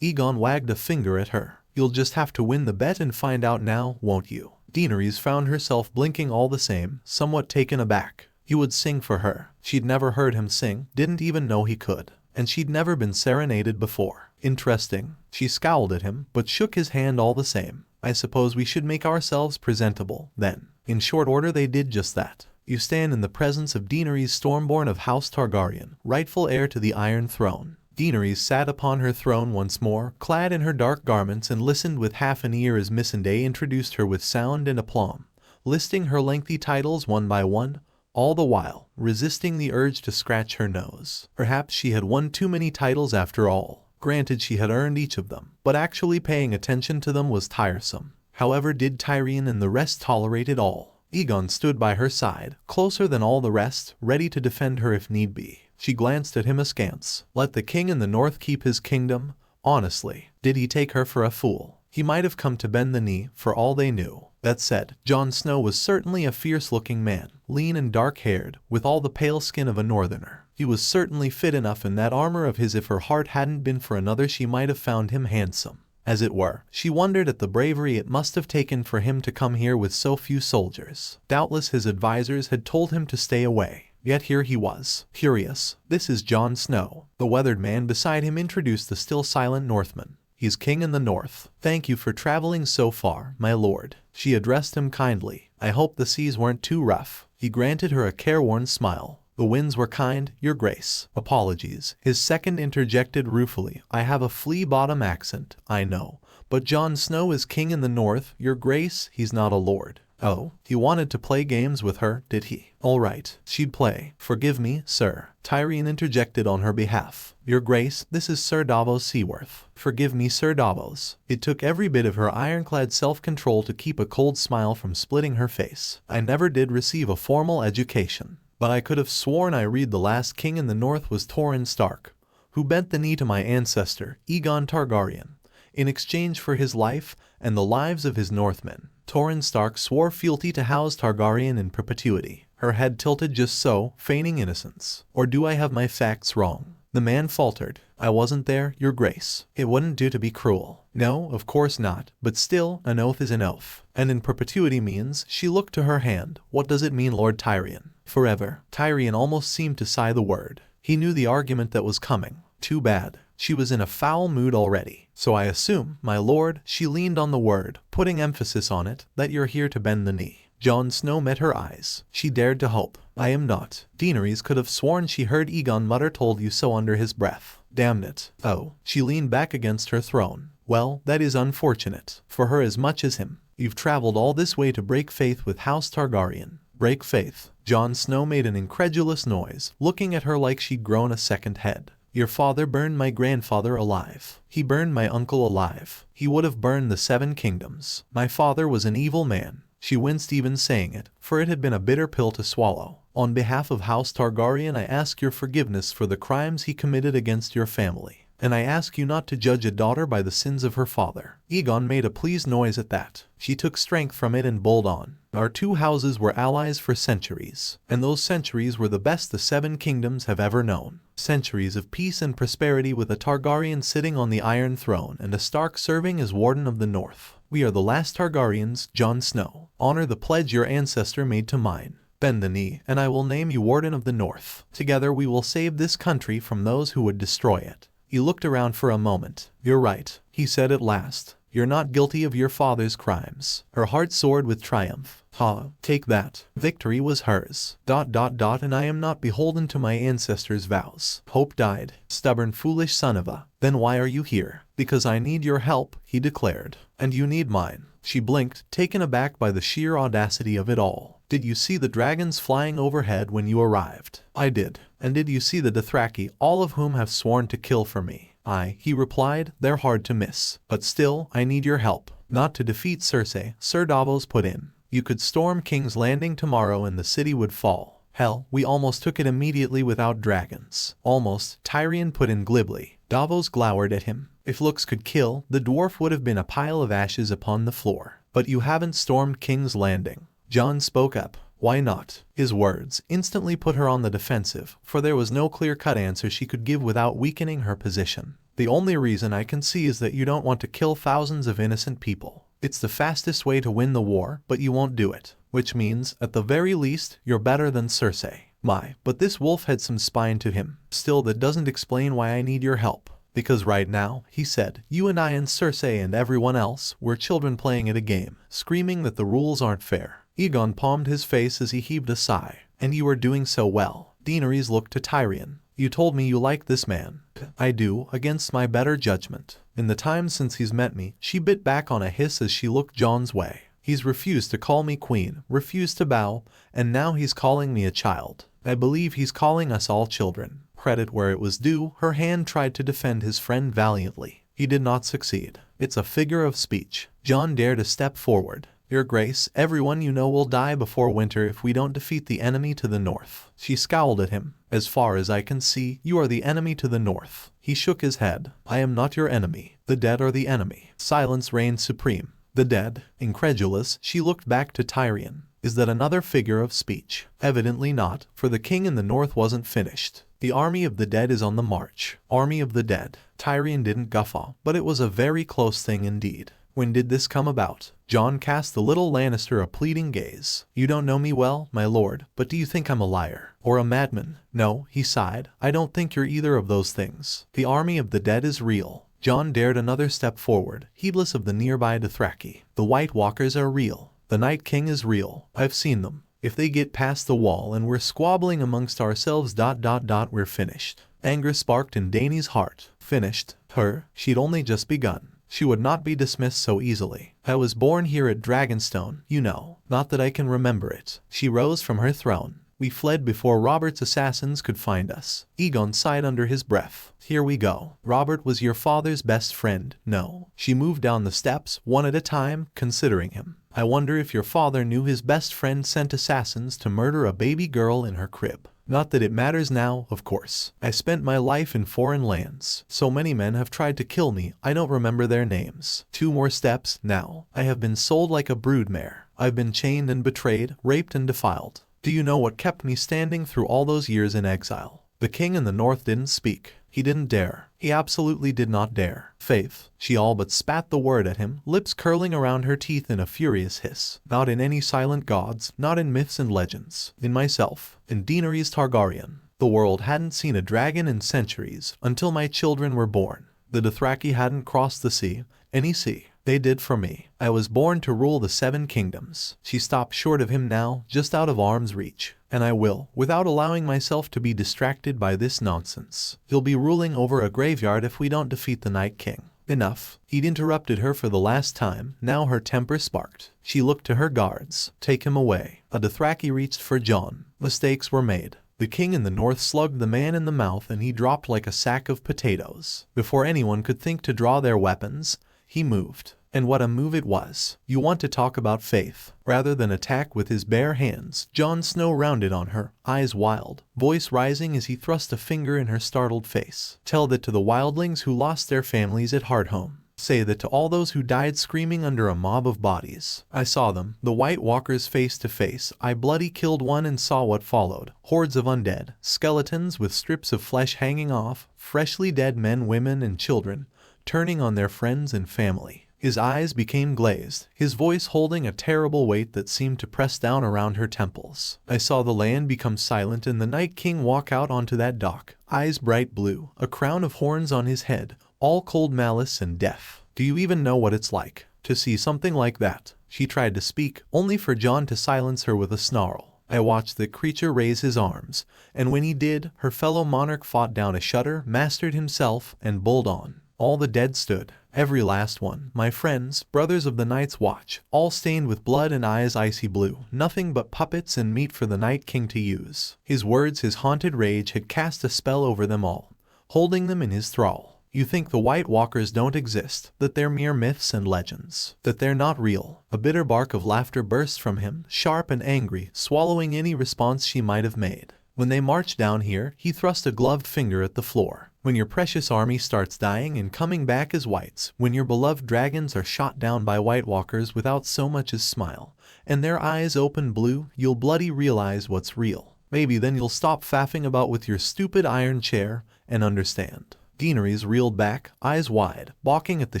Egon wagged a finger at her. You'll just have to win the bet and find out now, won't you? Daenerys found herself blinking all the same, somewhat taken aback. He would sing for her. She'd never heard him sing, didn't even know he could. And she'd never been serenaded before. Interesting. She scowled at him, but shook his hand all the same. I suppose we should make ourselves presentable, then. In short order they did just that. You stand in the presence of Daenerys Stormborn of House Targaryen, rightful heir to the Iron Throne. Daenerys sat upon her throne once more, clad in her dark garments, and listened with half an ear as Missandei introduced her with sound and aplomb, listing her lengthy titles one by one, all the while resisting the urge to scratch her nose. Perhaps she had won too many titles after all. Granted, she had earned each of them, but actually paying attention to them was tiresome. However, did Tyrion and the rest tolerate it all? Egon stood by her side, closer than all the rest, ready to defend her if need be. She glanced at him askance. Let the king in the north keep his kingdom? Honestly, did he take her for a fool? He might have come to bend the knee for all they knew. That said, Jon Snow was certainly a fierce-looking man, lean and dark-haired, with all the pale skin of a northerner. He was certainly fit enough in that armor of his. If her heart hadn't been for another, she might have found him handsome. As it were, she wondered at the bravery it must have taken for him to come here with so few soldiers. Doubtless his advisors had told him to stay away. Yet here he was. Curious. This is Jon Snow. The weathered man beside him introduced the still silent Northman. He's king in the north. Thank you for traveling so far, my lord. She addressed him kindly. I hope the seas weren't too rough. He granted her a careworn smile. The winds were kind, your grace. Apologies. His second interjected ruefully. I have a flea-bottom accent, I know. But Jon Snow is king in the north, your grace. He's not a lord. Oh, he wanted to play games with her, did he? All right, she'd play. Forgive me, sir. Tyrion interjected on her behalf. Your grace, this is Sir Davos Seaworth. Forgive me, Sir Davos. It took every bit of her ironclad self-control to keep a cold smile from splitting her face. I never did receive a formal education, but I could have sworn I read the last king in the north was Torrhen Stark, who bent the knee to my ancestor, Aegon Targaryen, in exchange for his life and the lives of his Northmen. Torrhen Stark swore fealty to House Targaryen in perpetuity. Her head tilted just so, feigning innocence. Or do I have my facts wrong? The man faltered. I wasn't there, your grace. It wouldn't do to be cruel. No, of course not. But still, an oath is an oath. And in perpetuity means, she looked to her hand. What does it mean, Lord Tyrion? Forever. Tyrion almost seemed to sigh the word. He knew the argument that was coming. Too bad. She was in a foul mood already. So I assume, my lord, she leaned on the word, putting emphasis on it, that you're here to bend the knee. Jon Snow met her eyes. She dared to hope. I am not. Daenerys could have sworn she heard Aegon mutter told you so under his breath. Damn it. Oh. She leaned back against her throne. Well, that is unfortunate. For her as much as him. You've traveled all this way to break faith with House Targaryen. Break faith. Jon Snow made an incredulous noise, looking at her like she'd grown a second head. Your father burned my grandfather alive. He burned my uncle alive. He would have burned the seven kingdoms. My father was an evil man. She winced even saying it, for it had been a bitter pill to swallow. On behalf of House Targaryen, I ask your forgiveness for the crimes he committed against your family. And I ask you not to judge a daughter by the sins of her father. Aegon made a pleased noise at that. She took strength from it and bowled on. Our two houses were allies for centuries, and those centuries were the best the seven kingdoms have ever known. Centuries of peace and prosperity with a Targaryen sitting on the Iron Throne and a Stark serving as Warden of the North. We are the last Targaryens, Jon Snow. Honor the pledge your ancestor made to mine. Bend the knee, and I will name you Warden of the North. Together we will save this country from those who would destroy it. He looked around for a moment. You're right, he said at last. You're not guilty of your father's crimes. Her heart soared with triumph. Ha, take that. Victory was hers. ... And I am not beholden to my ancestors' vows. Hope died. Stubborn foolish son of a. Then why are you here? Because I need your help, he declared. And you need mine. She blinked, taken aback by the sheer audacity of it all. Did you see the dragons flying overhead when you arrived? I did. And did you see the Dothraki, all of whom have sworn to kill for me? Aye, he replied, they're hard to miss. But still, I need your help. Not to defeat Cersei, Sir Davos put in. You could storm King's Landing tomorrow and the city would fall. Hell, we almost took it immediately without dragons. Almost, Tyrion put in glibly. Davos glowered at him. If looks could kill, the dwarf would have been a pile of ashes upon the floor. But you haven't stormed King's Landing. Jon spoke up. Why not? His words instantly put her on the defensive, for there was no clear-cut answer she could give without weakening her position. The only reason I can see is that you don't want to kill thousands of innocent people. It's the fastest way to win the war, but you won't do it. Which means, at the very least, you're better than Cersei. My, but this wolf had some spine to him. Still, that doesn't explain why I need your help. Because right now, he said, you and I and Cersei and everyone else, we're children playing at a game, screaming that the rules aren't fair. Aegon palmed his face as he heaved a sigh. And you are doing so well. Daenerys looked to Tyrion. You told me you like this man. I do, against my better judgment. In the time since he's met me, she bit back on a hiss as she looked Jon's way. He's refused to call me queen, refused to bow, and now he's calling me a child. I believe he's calling us all children. Credit where it was due, her hand tried to defend his friend valiantly. He did not succeed. It's a figure of speech. Jon dared a step forward. Your Grace, everyone you know will die before winter if we don't defeat the enemy to the north. She scowled at him. As far as I can see, you are the enemy to the north. He shook his head. I am not your enemy. The dead are the enemy. Silence reigned supreme. The dead? Incredulous, she looked back to Tyrion. Is that another figure of speech? Evidently not, for the king in the north wasn't finished. The army of the dead is on the march. Army of the dead. Tyrion didn't guffaw, but it was a very close thing indeed. When did this come about? Jon cast the little Lannister a pleading gaze. You don't know me well, my lord, but do you think I'm a liar? Or a madman? No, he sighed. I don't think you're either of those things. The army of the dead is real. Jon dared another step forward, heedless of the nearby Dothraki. The White Walkers are real. The Night King is real. I've seen them. If they get past the wall and we're squabbling amongst ourselves ... we're finished. Anger sparked in Dany's heart. Finished? Her? She'd only just begun. She would not be dismissed so easily. I was born here at Dragonstone, you know. Not that I can remember it. She rose from her throne. We fled before Robert's assassins could find us. Aegon sighed under his breath. Here we go. Robert was your father's best friend, no? She moved down the steps, one at a time, considering him. I wonder if your father knew his best friend sent assassins to murder a baby girl in her crib. Not that it matters now, of course. I spent my life in foreign lands. So many men have tried to kill me, I don't remember their names. 2 more steps, now. I have been sold like a broodmare. I've been chained and betrayed, raped and defiled. Do you know what kept me standing through all those years in exile? The king in the north didn't speak. He didn't dare. He absolutely did not dare. Faith. She all but spat the word at him, lips curling around her teeth in a furious hiss. Not in any silent gods, not in myths and legends. In myself. In daenerystargaryen. The world hadn't seen a dragon in centuries, until my children were born. The Dothraki hadn't crossed the sea, any sea. They did for me. I was born to rule the 7 kingdoms. She stopped short of him now, just out of arm's reach. And I will, without allowing myself to be distracted by this nonsense. You'll be ruling over a graveyard if we don't defeat the Night King. Enough. He'd interrupted her for the last time. Now her temper sparked. She looked to her guards. Take him away. A Dothraki reached for Jon. Mistakes were made. The king in the north slugged the man in the mouth and he dropped like a sack of potatoes. Before anyone could think to draw their weapons, he moved. And what a move it was. You want to talk about faith. Rather than attack with his bare hands, Jon Snow rounded on her, eyes wild, voice rising as he thrust a finger in her startled face. Tell that to the wildlings who lost their families at Hardhome. Say that to all those who died screaming under a mob of bodies. I saw them, the White Walkers face to face. I bloody killed one and saw what followed. Hordes of undead, skeletons with strips of flesh hanging off, freshly dead men, women, and children, turning on their friends and family. His eyes became glazed, his voice holding a terrible weight that seemed to press down around her temples. I saw the land become silent and the Night King walk out onto that dock, eyes bright blue, a crown of horns on his head, all cold malice and death. Do you even know what it's like to see something like that? She tried to speak, only for Jon to silence her with a snarl. I watched the creature raise his arms, and when he did, her fellow monarch fought down a shudder, mastered himself, and bowled on. All the dead stood. Every last one, my friends, brothers of the Night's Watch, all stained with blood and eyes icy blue, nothing but puppets and meat for the Night King to use. His words, his haunted rage had cast a spell over them all, holding them in his thrall. You think the White Walkers don't exist, that they're mere myths and legends, that they're not real. A bitter bark of laughter burst from him, sharp and angry, swallowing any response she might have made. When they marched down here, he thrust a gloved finger at the floor. When your precious army starts dying and coming back as whites, when your beloved dragons are shot down by White Walkers without so much as smile, and their eyes open blue, you'll bloody realize what's real. Maybe then you'll stop faffing about with your stupid iron chair and understand. Daenerys reeled back, eyes wide, balking at the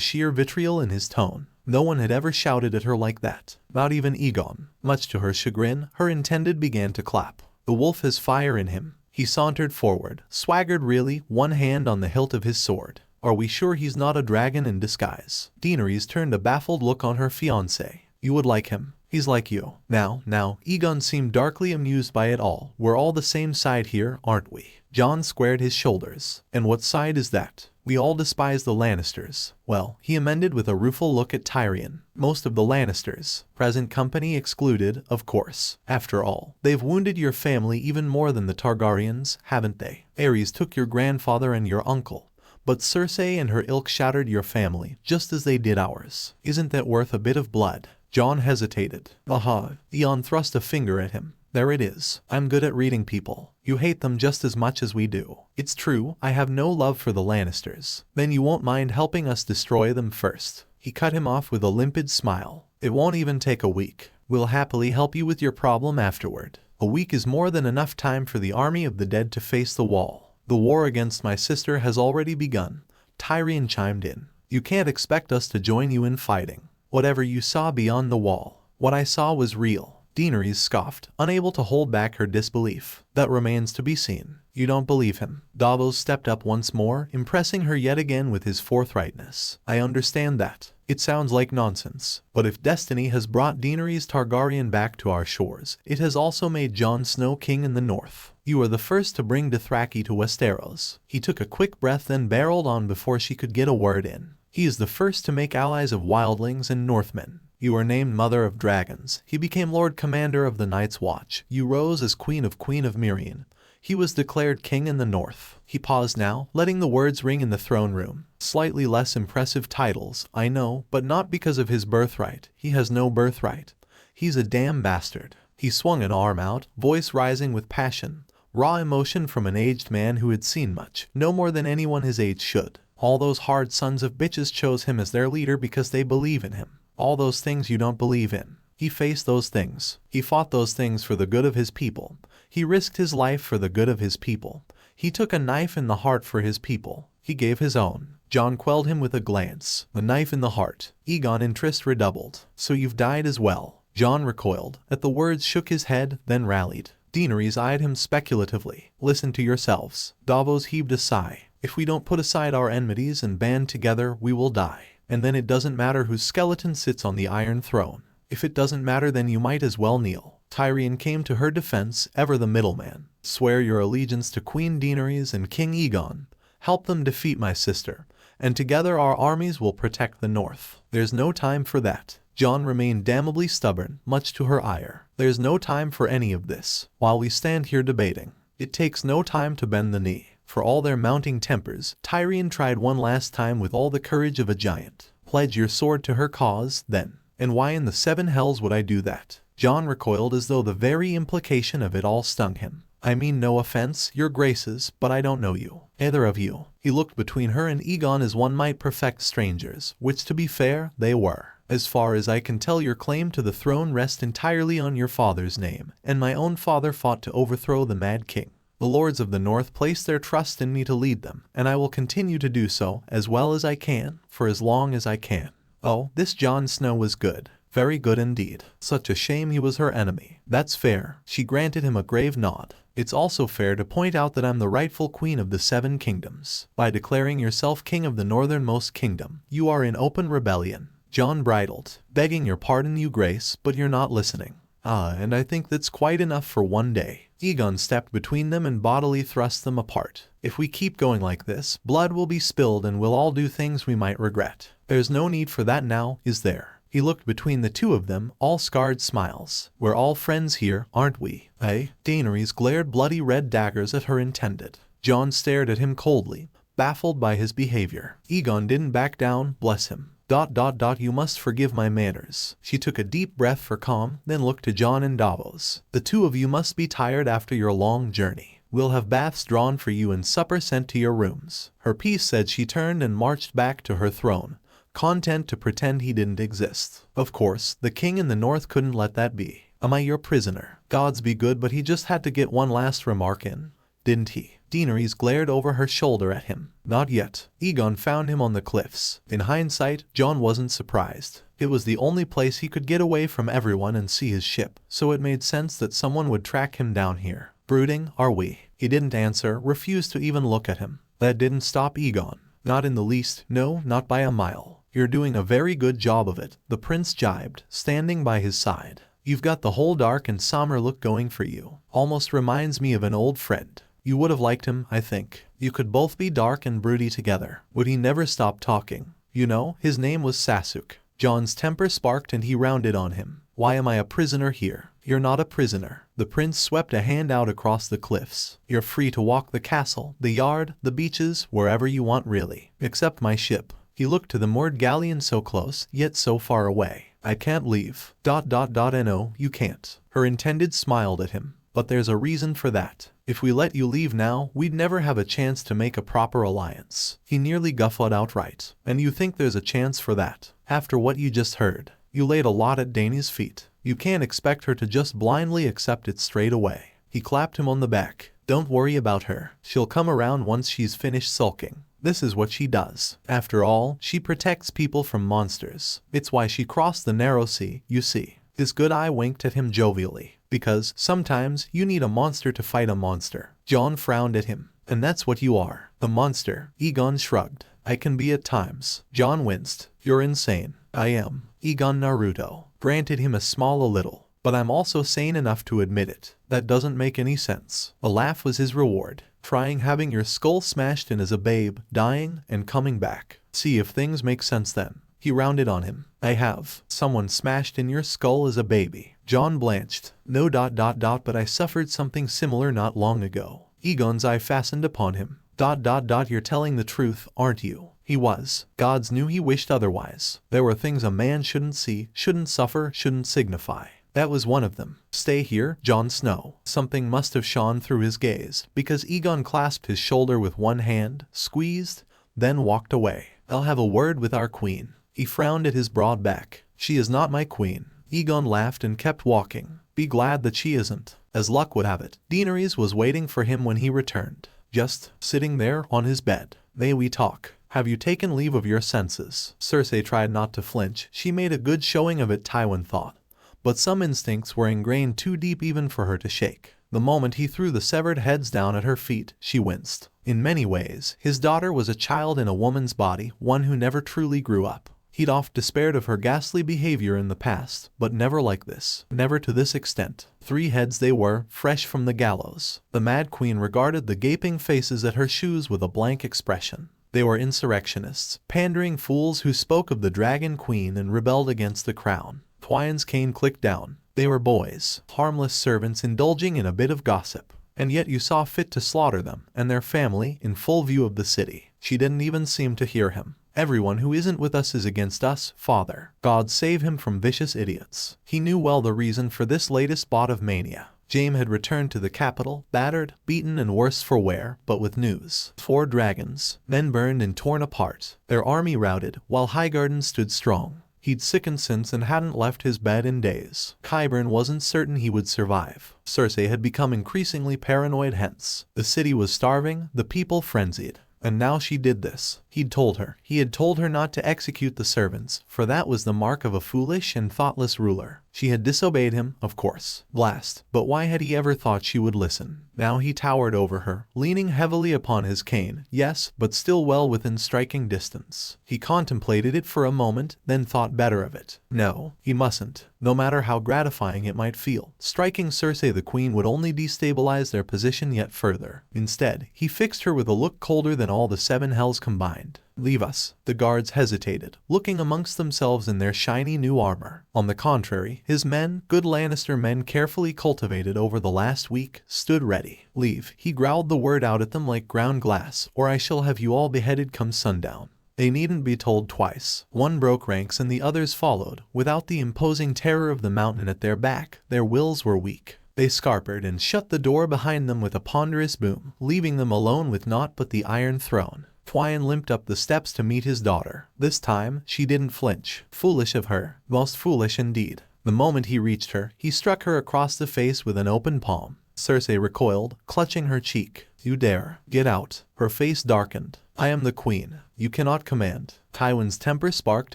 sheer vitriol in his tone. No one had ever shouted at her like that, not even Aegon. Much to her chagrin, her intended began to clap. The wolf has fire in him. He sauntered forward, swaggered really, one hand on the hilt of his sword. Are we sure he's not a dragon in disguise? Daenerys turned a baffled look on her fiancé. You would like him. He's like you. Now, Aegon seemed darkly amused by it all. We're all the same side here, aren't we? Jon squared his shoulders. And what side is that? We all despise the Lannisters. Well, he amended with a rueful look at Tyrion. Most of the Lannisters, present company excluded, of course. After all, they've wounded your family even more than the Targaryens, haven't they? Aerys took your grandfather and your uncle. But Cersei and her ilk shattered your family, just as they did ours. Isn't that worth a bit of blood? John hesitated. Aha. Eon thrust a finger at him. There it is. I'm good at reading people. You hate them just as much as we do. It's true, I have no love for the Lannisters. Then you won't mind helping us destroy them first. He cut him off with a limpid smile. It won't even take a week. We'll happily help you with your problem afterward. A week is more than enough time for the army of the dead to face the wall. The war against my sister has already begun. Tyrion chimed in. You can't expect us to join you in fighting. Whatever you saw beyond the wall, what I saw was real. Daenerys scoffed, unable to hold back her disbelief. That remains to be seen. You don't believe him. Davos stepped up once more, impressing her yet again with his forthrightness. I understand that. It sounds like nonsense. But if destiny has brought Daenerys Targaryen back to our shores, it has also made Jon Snow king in the north. You are the first to bring Dothraki to Westeros. He took a quick breath then barreled on before she could get a word in. He is the first to make allies of wildlings and Northmen. You were named Mother of Dragons. He became Lord Commander of the Night's Watch. You rose as Queen of Meereen. He was declared king in the north. He paused now, letting the words ring in the throne room. Slightly less impressive titles, I know, but not because of his birthright. He has no birthright. He's a damn bastard. He swung an arm out, voice rising with passion. Raw emotion from an aged man who had seen much, no more than anyone his age should. All those hard sons of bitches chose him as their leader because they believe in him. All those things you don't believe in. He faced those things. He fought those things for the good of his people. He risked his life for the good of his people. He took a knife in the heart for his people. He gave his own. Jon quelled him with a glance. The knife in the heart. Aegon interest redoubled. So you've died as well. Jon recoiled. At the words shook his head, then rallied. Daenerys eyed him speculatively. Listen to yourselves. Davos heaved a sigh. If we don't put aside our enmities and band together, we will die. And then it doesn't matter whose skeleton sits on the Iron Throne. If it doesn't matter, then you might as well kneel. Tyrion came to her defense, ever the middleman. Swear your allegiance to Queen Daenerys and King Aegon. Help them defeat my sister. And together our armies will protect the north. There's no time for that. Jon remained damnably stubborn, much to her ire. There's no time for any of this. While we stand here debating, it takes no time to bend the knee. For all their mounting tempers, Tyrion tried one last time with all the courage of a giant. Pledge your sword to her cause, then. And why in the seven hells would I do that? Jon recoiled as though the very implication of it all stung him. I mean no offense, your graces, but I don't know you. Either of you. He looked between her and Aegon as one might perfect strangers, which to be fair, they were. As far as I can tell, your claim to the throne rests entirely on your father's name, and my own father fought to overthrow the Mad King. The lords of the north place their trust in me to lead them, and I will continue to do so as well as I can, for as long as I can. Oh, this Jon Snow was good. Very good indeed. Such a shame he was her enemy. That's fair. She granted him a grave nod. It's also fair to point out that I'm the rightful queen of the seven kingdoms. By declaring yourself king of the northernmost kingdom, you are in open rebellion. Jon bridled. Begging your pardon, you grace, but you're not listening. And I think that's quite enough for one day. Aegon stepped between them and bodily thrust them apart. If we keep going like this, blood will be spilled and we'll all do things we might regret. There's no need for that now, is there? He looked between the two of them, all scarred smiles. We're all friends here, aren't we? Eh? Daenerys glared bloody red daggers at her intended. Jon stared at him coldly, baffled by his behavior. Aegon didn't back down, bless him. You must forgive my manners. She took a deep breath for calm, then looked to Jon and Davos. The two of you must be tired after your long journey. We'll have baths drawn for you and supper sent to your rooms. Her piece said. She turned and marched back to her throne, content to pretend he didn't exist. Of course, the king in the north couldn't let that be. Am I your prisoner? Gods be good, but he just had to get one last remark in, didn't he? Daenerys glared over her shoulder at him. Not yet. Aegon found him on the cliffs. In hindsight, Jon wasn't surprised. It was the only place he could get away from everyone and see his ship, so it made sense that someone would track him down here. Brooding, are we? He didn't answer, refused to even look at him. That didn't stop Aegon. Not in the least, no, not by a mile. You're doing a very good job of it, the prince jibed, standing by his side. You've got the whole dark and somber look going for you. Almost reminds me of an old friend. You would have liked him, I think. You could both be dark and broody together. Would he never stop talking? You know, his name was Sasuke. Jon's temper sparked and he rounded on him. Why am I a prisoner here? You're not a prisoner. The prince swept a hand out across the cliffs. You're free to walk the castle, the yard, the beaches, wherever you want really. Except my ship. He looked to the moored galleon so close, yet so far away. I can't leave. No, you can't. Her intended smiled at him. But there's a reason for that. If we let you leave now, we'd never have a chance to make a proper alliance. He nearly guffawed outright. And you think there's a chance for that? After what you just heard. You laid a lot at Dany's feet. You can't expect her to just blindly accept it straight away. He clapped him on the back. Don't worry about her. She'll come around once she's finished sulking. This is what she does. After all, she protects people from monsters. It's why she crossed the narrow sea, you see. His good eye winked at him jovially. Because sometimes you need a monster to fight a monster. John frowned at him. And that's what you are. The monster. Egon shrugged. I can be at times. John winced. You're insane. I am. Egon Naruto granted him a little. But I'm also sane enough to admit it. That doesn't make any sense. A laugh was his reward. Trying having your skull smashed in as a babe, dying, and coming back. See if things make sense then. He rounded on him. I have. Someone smashed in your skull as a baby. John blanched. No. But I suffered something similar not long ago. Egon's eye fastened upon him. You're telling the truth, aren't you? He was. Gods knew he wished otherwise. There were things a man shouldn't see, shouldn't suffer, shouldn't signify. That was one of them. Stay here, Jon Snow. Something must have shone through his gaze, because Egon clasped his shoulder with one hand, squeezed, then walked away. I'll have a word with our queen. He frowned at his broad back. She is not my queen. Egon laughed and kept walking. Be glad that she isn't. As luck would have it, Daenerys was waiting for him when he returned. Just sitting there on his bed. May we talk? Have you taken leave of your senses? Cersei tried not to flinch. She made a good showing of it, Tywin thought. But some instincts were ingrained too deep even for her to shake. The moment he threw the severed heads down at her feet, she winced. In many ways, his daughter was a child in a woman's body, one who never truly grew up. He'd oft despaired of her ghastly behavior in the past, but never like this. Never to this extent. 3 heads they were, fresh from the gallows. The Mad Queen regarded the gaping faces at her shoes with a blank expression. They were insurrectionists, pandering fools who spoke of the Dragon Queen and rebelled against the crown. Tywin's cane clicked down. They were boys, harmless servants indulging in a bit of gossip. And yet you saw fit to slaughter them and their family in full view of the city. She didn't even seem to hear him. Everyone who isn't with us is against us, Father. God save him from vicious idiots. He knew well the reason for this latest bout of mania. Jaime had returned to the capital, battered, beaten and worse for wear, but with news. 4 dragons, then burned and torn apart. Their army routed, while Highgarden stood strong. He'd sickened since and hadn't left his bed in days. Qyburn wasn't certain he would survive. Cersei had become increasingly paranoid hence. The city was starving, the people frenzied. And now she did this. He'd told her. He had told her not to execute the servants, for that was the mark of a foolish and thoughtless ruler. She had disobeyed him, of course. Blast. But why had he ever thought she would listen? Now he towered over her, leaning heavily upon his cane, yes, but still well within striking distance. He contemplated it for a moment, then thought better of it. No, he mustn't. No matter how gratifying it might feel. Striking Cersei the queen would only destabilize their position yet further. Instead, he fixed her with a look colder than all the 7 hells combined. Leave us. The guards hesitated, looking amongst themselves in their shiny new armor. On the contrary, his men, good Lannister men carefully cultivated over the last week, stood ready. Leave. He growled the word out at them like ground glass, or I shall have you all beheaded come sundown. They needn't be told twice. One broke ranks and the others followed. Without the imposing terror of the mountain at their back, their wills were weak. They scarpered and shut the door behind them with a ponderous boom, leaving them alone with naught but the Iron Throne. Tywin limped up the steps to meet his daughter. This time, she didn't flinch. Foolish of her. Most foolish indeed. The moment he reached her, he struck her across the face with an open palm. Cersei recoiled, clutching her cheek. You dare. Get out. Her face darkened. I am the queen. You cannot command. Tywin's temper sparked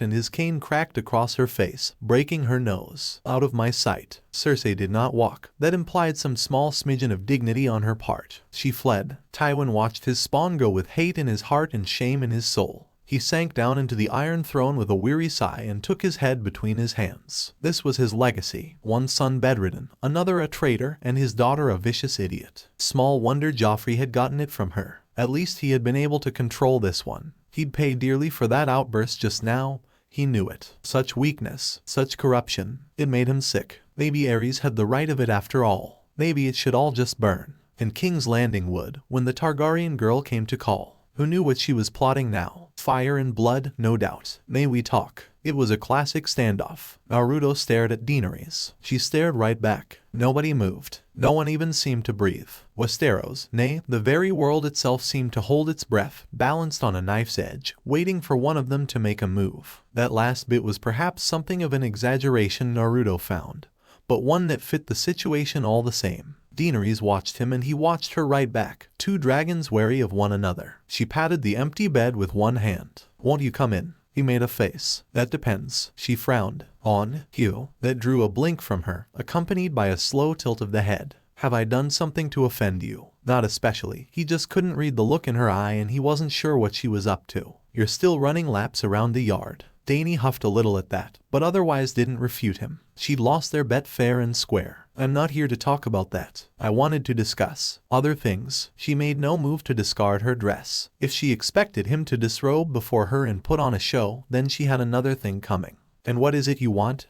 and his cane cracked across her face, breaking her nose. Out of my sight. Cersei did not walk. That implied some small smidgen of dignity on her part. She fled. Tywin watched his spawn go with hate in his heart and shame in his soul. He sank down into the Iron Throne with a weary sigh and took his head between his hands. This was his legacy. One son bedridden, another a traitor, and his daughter a vicious idiot. Small wonder Joffrey had gotten it from her. At least he had been able to control this one. He'd pay dearly for that outburst just now. He knew it. Such weakness, such corruption. It made him sick. Maybe Aerys had the right of it after all. Maybe it should all just burn. And King's Landing would, when the Targaryen girl came to call. Who knew what she was plotting now? Fire and blood, no doubt. May we talk? It was a classic standoff. Naruto stared at Daenerys. She stared right back. Nobody moved. No one even seemed to breathe. Westeros, nay, the very world itself seemed to hold its breath, balanced on a knife's edge, waiting for one of them to make a move. That last bit was perhaps something of an exaggeration Naruto found, but one that fit the situation all the same. Daenerys watched him and he watched her right back, two dragons wary of one another. She patted the empty bed with one hand. "Won't you come in?" He made a face. "That depends." She frowned. "On you?" That drew a blink from her, accompanied by a slow tilt of the head. "Have I done something to offend you?" "Not especially." He just couldn't read the look in her eye and he wasn't sure what she was up to. "You're still running laps around the yard." Danny huffed a little at that, but otherwise didn't refute him. She'd lost their bet fair and square. "I'm not here to talk about that. I wanted to discuss other things." She made no move to discard her dress. If she expected him to disrobe before her and put on a show, then she had another thing coming. "And what is it you want?"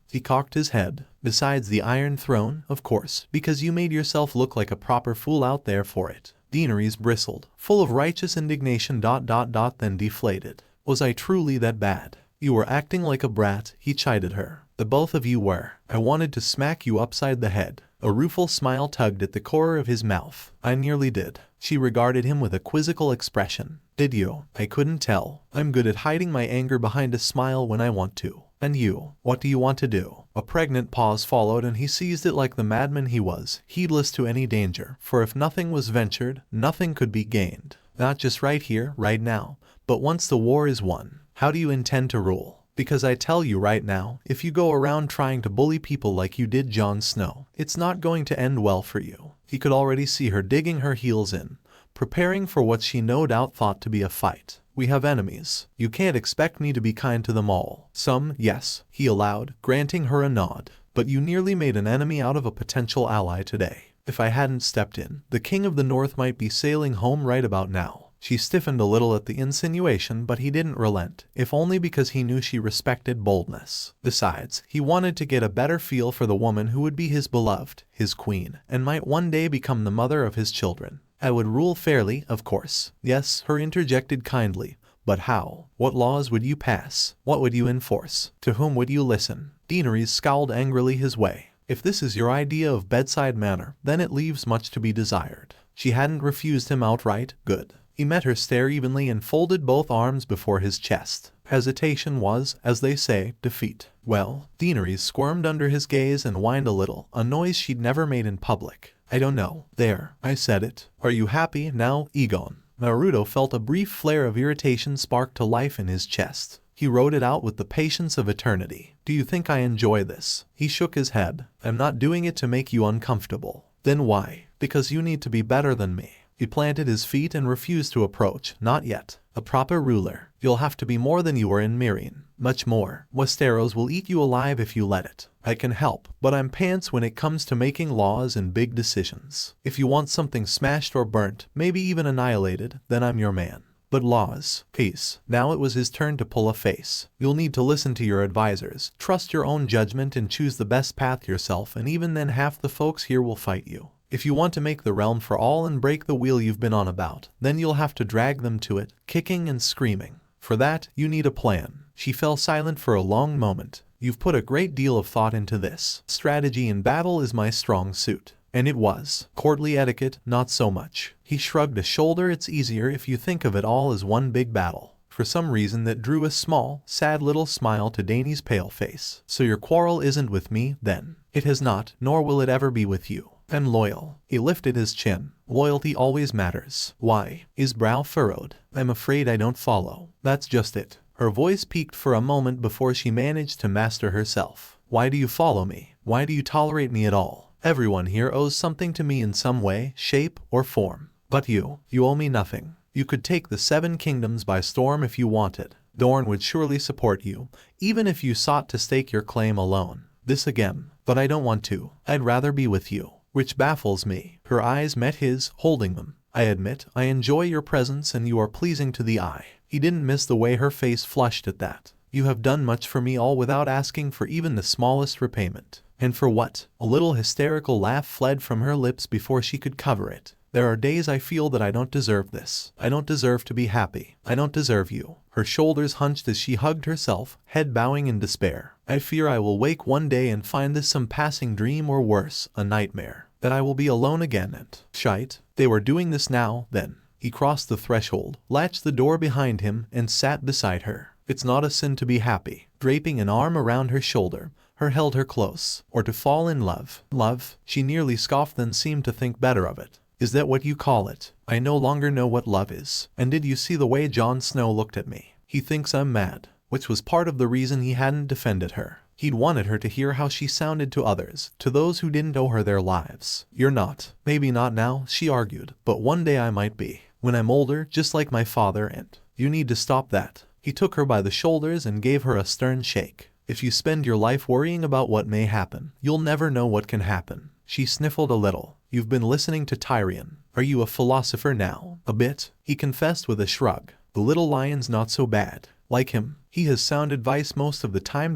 He cocked his head. "Besides the Iron Throne, of course, because you made yourself look like a proper fool out there for it." Daenerys bristled, full of righteous indignation. Then deflated. "Was I truly that bad?" "You were acting like a brat," he chided her. "The both of you were. I wanted to smack you upside the head." A rueful smile tugged at the corner of his mouth. "I nearly did." She regarded him with a quizzical expression. "Did you?" "I couldn't tell. I'm good at hiding my anger behind a smile when I want to." "And you? What do you want to do?" A pregnant pause followed and he seized it like the madman he was, heedless to any danger, for if nothing was ventured, nothing could be gained. "Not just right here, right now, but once the war is won. How do you intend to rule? Because I tell you right now, if you go around trying to bully people like you did Jon Snow, it's not going to end well for you." He could already see her digging her heels in, preparing for what she no doubt thought to be a fight. "We have enemies. You can't expect me to be kind to them all." "Some, yes," he allowed, granting her a nod. "But you nearly made an enemy out of a potential ally today. If I hadn't stepped in, the King of the North might be sailing home right about now." She stiffened a little at the insinuation, but he didn't relent, if only because he knew she respected boldness. Besides, he wanted to get a better feel for the woman who would be his beloved, his queen, and might one day become the mother of his children. "I would rule fairly, of course." "Yes," her interjected kindly, "but how? What laws would you pass? What would you enforce? To whom would you listen?" Daenerys scowled angrily his way. "If this is your idea of bedside manner, then it leaves much to be desired." She hadn't refused him outright. Good. He met her stare evenly and folded both arms before his chest. Hesitation was, as they say, defeat. "Well?" Daenerys squirmed under his gaze and whined a little, a noise she'd never made in public. "I don't know." "There, I said it. Are you happy now, Egon?" Naruto felt a brief flare of irritation spark to life in his chest. He wrote it out with the patience of eternity. "Do you think I enjoy this?" He shook his head. "I'm not doing it to make you uncomfortable." "Then why?" "Because you need to be better than me." He planted his feet and refused to approach. "Not yet. A proper ruler. You'll have to be more than you were in Meereen. Much more. Westeros will eat you alive if you let it. I can help, but I'm pants when it comes to making laws and big decisions. If you want something smashed or burnt, maybe even annihilated, then I'm your man. But laws, peace." Now it was his turn to pull a face. "You'll need to listen to your advisors, trust your own judgment and choose the best path yourself, and even then half the folks here will fight you. If you want to make the realm for all and break the wheel you've been on about, then you'll have to drag them to it, kicking and screaming. For that, you need a plan." She fell silent for a long moment. "You've put a great deal of thought into this. Strategy in battle is my strong suit." And it was. Courtly etiquette, not so much. He shrugged a shoulder. "It's easier if you think of it all as one big battle." For some reason that drew a small, sad little smile to Dany's pale face. "So your quarrel isn't with me, then?" "It has not, nor will it ever be with you." "And loyal." He lifted his chin. "Loyalty always matters." "Why?" His brow furrowed. "I'm afraid I don't follow." "That's just it." Her voice peaked for a moment before she managed to master herself. "Why do you follow me? Why do you tolerate me at all? Everyone here owes something to me in some way, shape, or form. But you owe me nothing. You could take the Seven Kingdoms by storm if you wanted. Dorne would surely support you, even if you sought to stake your claim alone. This again. But I don't want to. I'd rather be with you. Which baffles me." Her eyes met his, holding them. "I admit, I enjoy your presence and you are pleasing to the eye." He didn't miss the way her face flushed at that. "You have done much for me all without asking for even the smallest repayment." "And for what?" A little hysterical laugh fled from her lips before she could cover it. There are days I feel that I don't deserve this. I don't deserve to be happy. I don't deserve you. Her shoulders hunched as she hugged herself, head bowing in despair. I fear I will wake one day and find this some passing dream or worse, a nightmare. That I will be alone again and shite. They were doing this now, then. He crossed the threshold, latched the door behind him, and sat beside her. It's not a sin to be happy. Draping an arm around her shoulder, held her close, or to fall in love. Love? She nearly scoffed, then seemed to think better of it. Is that what you call it? I no longer know what love is. And did you see the way Jon Snow looked at me? He thinks I'm mad. Which was part of the reason he hadn't defended her. He'd wanted her to hear how she sounded to others, to those who didn't owe her their lives. You're not. Maybe not now, she argued, but one day I might be. When I'm older, just like my father, and you need to stop that. He took her by the shoulders and gave her a stern shake. If you spend your life worrying about what may happen, you'll never know what can happen. She sniffled a little. You've been listening to Tyrion. Are you a philosopher now? A bit, he confessed with a shrug. The little lion's not so bad. Like him, he has sound advice most of the time ...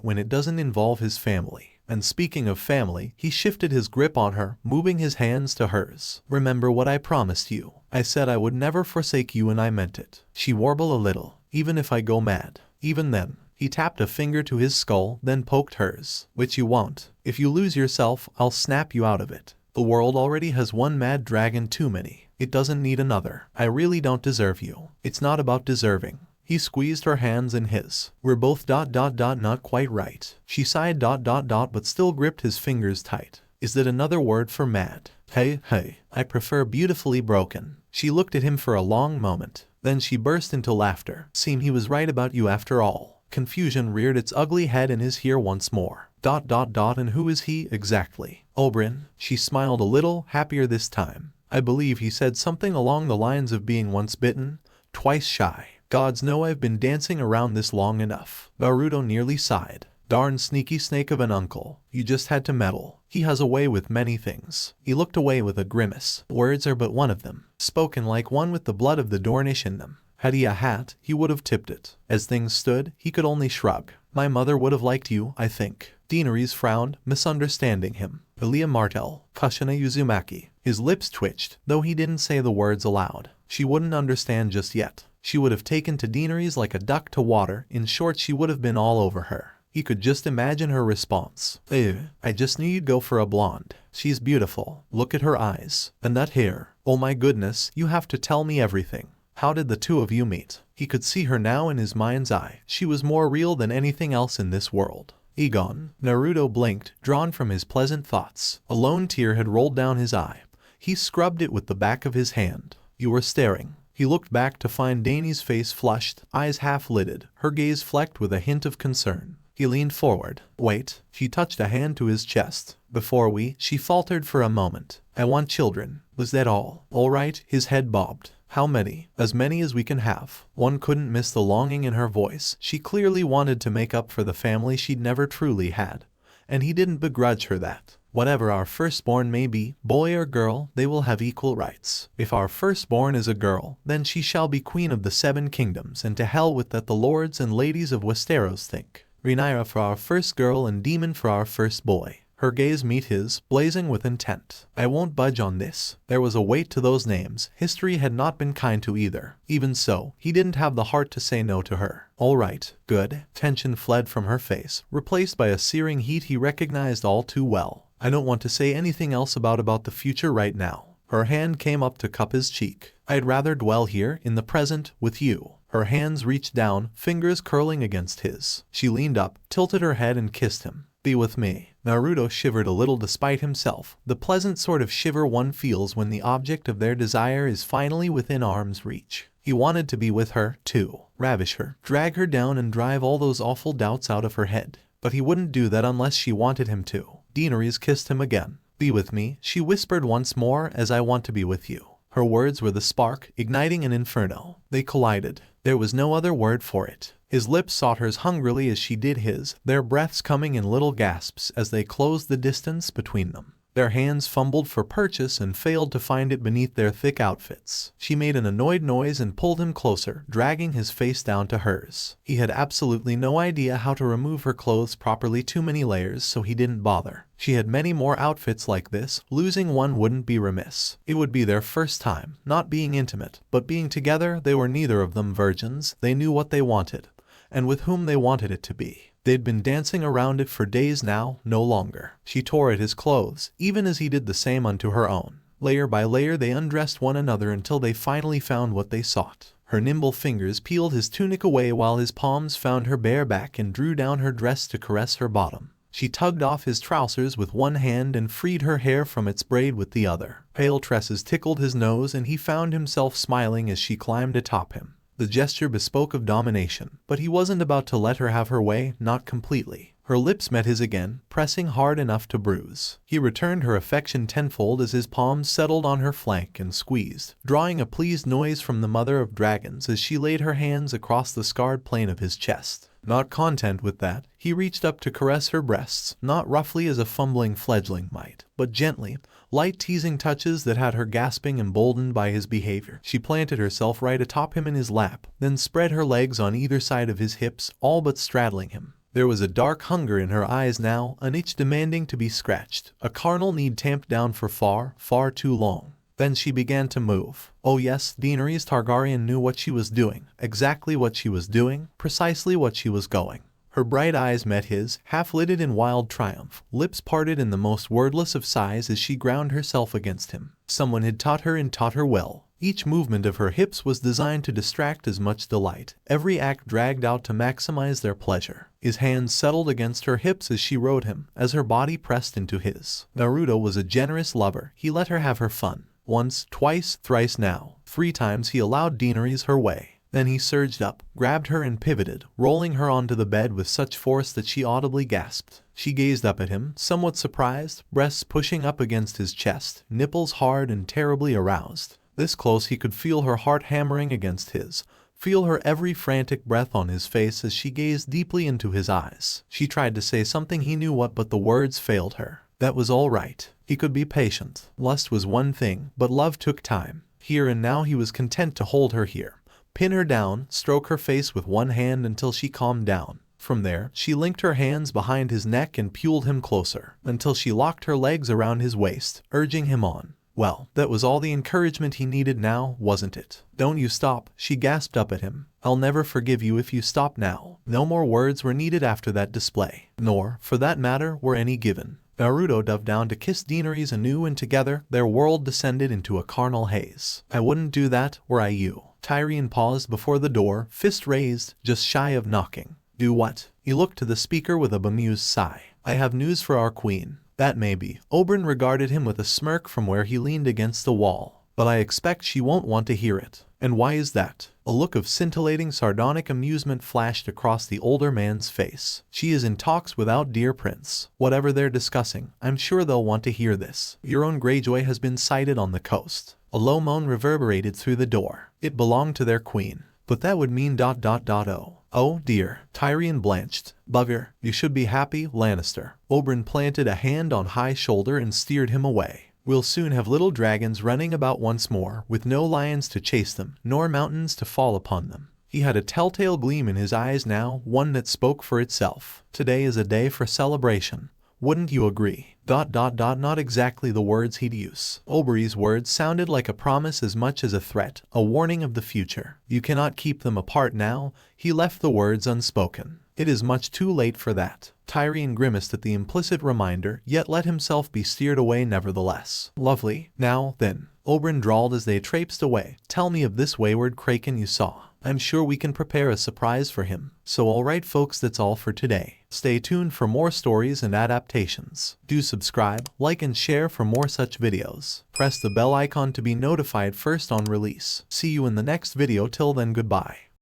when it doesn't involve his family. And speaking of family, he shifted his grip on her, moving his hands to hers. Remember what I promised you. I said I would never forsake you and I meant it. She warbled a little. Even if I go mad. Even then. He tapped a finger to his skull, then poked hers. Which you won't. If you lose yourself, I'll snap you out of it. The world already has one mad dragon too many. It doesn't need another. I really don't deserve you. It's not about deserving. He squeezed her hands in his. We're both ... not quite right. She sighed ... but still gripped his fingers tight. Is that another word for mad? Hey, I prefer beautifully broken. She looked at him for a long moment. Then she burst into laughter. Seem he was right about you after all. Confusion reared its ugly head in his ear once more. ... And who is he, exactly? Oberyn? She smiled a little, happier this time. I believe he said something along the lines of being once bitten, twice shy. Gods know I've been dancing around this long enough. Naruto nearly sighed. Darn sneaky snake of an uncle. You just had to meddle. He has a way with many things. He looked away with a grimace. Words are but one of them. Spoken like one with the blood of the Dornish in them. Had he a hat, he would have tipped it. As things stood, he could only shrug. My mother would have liked you, I think. Daenerys frowned, misunderstanding him. Ilya Martell, Kushina Uzumaki. His lips twitched, though he didn't say the words aloud. She wouldn't understand just yet. She would have taken to Daenerys like a duck to water. In short, she would have been all over her. He could just imagine her response. I just knew you'd go for a blonde. She's beautiful. Look at her eyes. And that hair. Oh my goodness, you have to tell me everything. How did the two of you meet? He could see her now in his mind's eye. She was more real than anything else in this world. Egon. Naruto blinked, drawn from his pleasant thoughts. A lone tear had rolled down his eye. He scrubbed it with the back of his hand. You were staring. He looked back to find Dany's face flushed, eyes half-lidded, her gaze flecked with a hint of concern. He leaned forward. Wait. She touched a hand to his chest. Before she faltered for a moment. I want children. Was that all? All right, his head bobbed. How many? As many as we can have. One couldn't miss the longing in her voice. She clearly wanted to make up for the family she'd never truly had. And he didn't begrudge her that. Whatever our firstborn may be, boy or girl, they will have equal rights. If our firstborn is a girl, then she shall be queen of the 7 kingdoms, and to hell with that the lords and ladies of Westeros think. Rhaenyra for our first girl and Daemon for our first boy. Her gaze met his, blazing with intent. I won't budge on this. There was a weight to those names. History had not been kind to either. Even so, he didn't have the heart to say no to her. All right, good. Tension fled from her face, replaced by a searing heat he recognized all too well. I don't want to say anything else about the future right now. Her hand came up to cup his cheek. I'd rather dwell here, in the present, with you. Her hands reached down, fingers curling against his. She leaned up, tilted her head and kissed him. Be with me. Naruto shivered a little despite himself, the pleasant sort of shiver one feels when the object of their desire is finally within arm's reach. He wanted to be with her, too. Ravish her, drag her down and drive all those awful doubts out of her head. But he wouldn't do that unless she wanted him to. Daenerys kissed him again. Be with me, she whispered once more, as I want to be with you. Her words were the spark, igniting an inferno. They collided. There was no other word for it. His lips sought hers hungrily as she did his, their breaths coming in little gasps as they closed the distance between them. Their hands fumbled for purchase and failed to find it beneath their thick outfits. She made an annoyed noise and pulled him closer, dragging his face down to hers. He had absolutely no idea how to remove her clothes properly, too many layers, so he didn't bother. She had many more outfits like this, losing one wouldn't be remiss. It would be their first time, not being intimate, but being together. They were neither of them virgins. They knew what they wanted, and with whom they wanted it to be. They'd been dancing around it for days now, no longer. She tore at his clothes, even as he did the same unto her own. Layer by layer they undressed one another until they finally found what they sought. Her nimble fingers peeled his tunic away while his palms found her bare back and drew down her dress to caress her bottom. She tugged off his trousers with one hand and freed her hair from its braid with the other. Pale tresses tickled his nose and he found himself smiling as she climbed atop him. The gesture bespoke of domination, but he wasn't about to let her have her way, not completely. Her lips met his again, pressing hard enough to bruise. He returned her affection tenfold as his palms settled on her flank and squeezed, drawing a pleased noise from the mother of dragons as she laid her hands across the scarred plane of his chest. Not content with that, he reached up to caress her breasts, not roughly as a fumbling fledgling might, but gently, light teasing touches that had her gasping, emboldened by his behavior. She planted herself right atop him in his lap, then spread her legs on either side of his hips, all but straddling him. There was a dark hunger in her eyes now, an itch demanding to be scratched, a carnal need tamped down for far, far too long. Then she began to move. Oh yes, Daenerystargaryen knew what she was doing, exactly what she was doing, precisely what she was going. Her bright eyes met his, half-lidded in wild triumph, lips parted in the most wordless of sighs as she ground herself against him. Someone had taught her and taught her well. Each movement of her hips was designed to distract as much delight, every act dragged out to maximize their pleasure. His hands settled against her hips as she rode him, as her body pressed into his. Naruto was a generous lover. He let her have her fun. Once, twice, thrice now. 3 times he allowed Daenerys her way. Then he surged up, grabbed her and pivoted, rolling her onto the bed with such force that she audibly gasped. She gazed up at him, somewhat surprised, breasts pushing up against his chest, nipples hard and terribly aroused. This close he could feel her heart hammering against his, feel her every frantic breath on his face as she gazed deeply into his eyes. She tried to say something, he knew what, but the words failed her. That was all right. He could be patient. Lust was one thing, but love took time. Here and now he was content to hold her here, pin her down, stroke her face with one hand until she calmed down. From there, she linked her hands behind his neck and pulled him closer, until she locked her legs around his waist, urging him on. Well, that was all the encouragement he needed now, wasn't it? Don't you stop, she gasped up at him. I'll never forgive you if you stop now. No more words were needed after that display, nor, for that matter, were any given. Naruto dove down to kiss Daenerys anew, and together, their world descended into a carnal haze. I wouldn't do that, were I you. Tyrion paused before the door, fist raised, just shy of knocking. Do what? He looked to the speaker with a bemused sigh. I have news for our queen. That may be. Oberyn regarded him with a smirk from where he leaned against the wall. But I expect she won't want to hear it. And why is that? A look of scintillating sardonic amusement flashed across the older man's face. She is in talks with our dear prince. Whatever they're discussing, I'm sure they'll want to hear this. Your own Greyjoy has been sighted on the coast. A low moan reverberated through the door. It belonged to their queen. But that would mean ... Oh dear. Tyrion blanched. Bugger, you should be happy, Lannister. Oberyn planted a hand on High's shoulder and steered him away. We'll soon have little dragons running about once more, with no lions to chase them, nor mountains to fall upon them. He had a telltale gleam in his eyes now, one that spoke for itself. Today is a day for celebration. Wouldn't you agree? ... Not exactly the words he'd use. Oberyn's words sounded like a promise as much as a threat, a warning of the future. You cannot keep them apart now. He left the words unspoken. It is much too late for that. Tyrion grimaced at the implicit reminder, yet let himself be steered away nevertheless. Lovely. Now, then, Oberyn drawled as they traipsed away. Tell me of this wayward kraken you saw. I'm sure we can prepare a surprise for him. So alright folks, that's all for today. Stay tuned for more stories and adaptations. Do subscribe, like and share for more such videos. Press the bell icon to be notified first on release. See you in the next video. Till then, goodbye.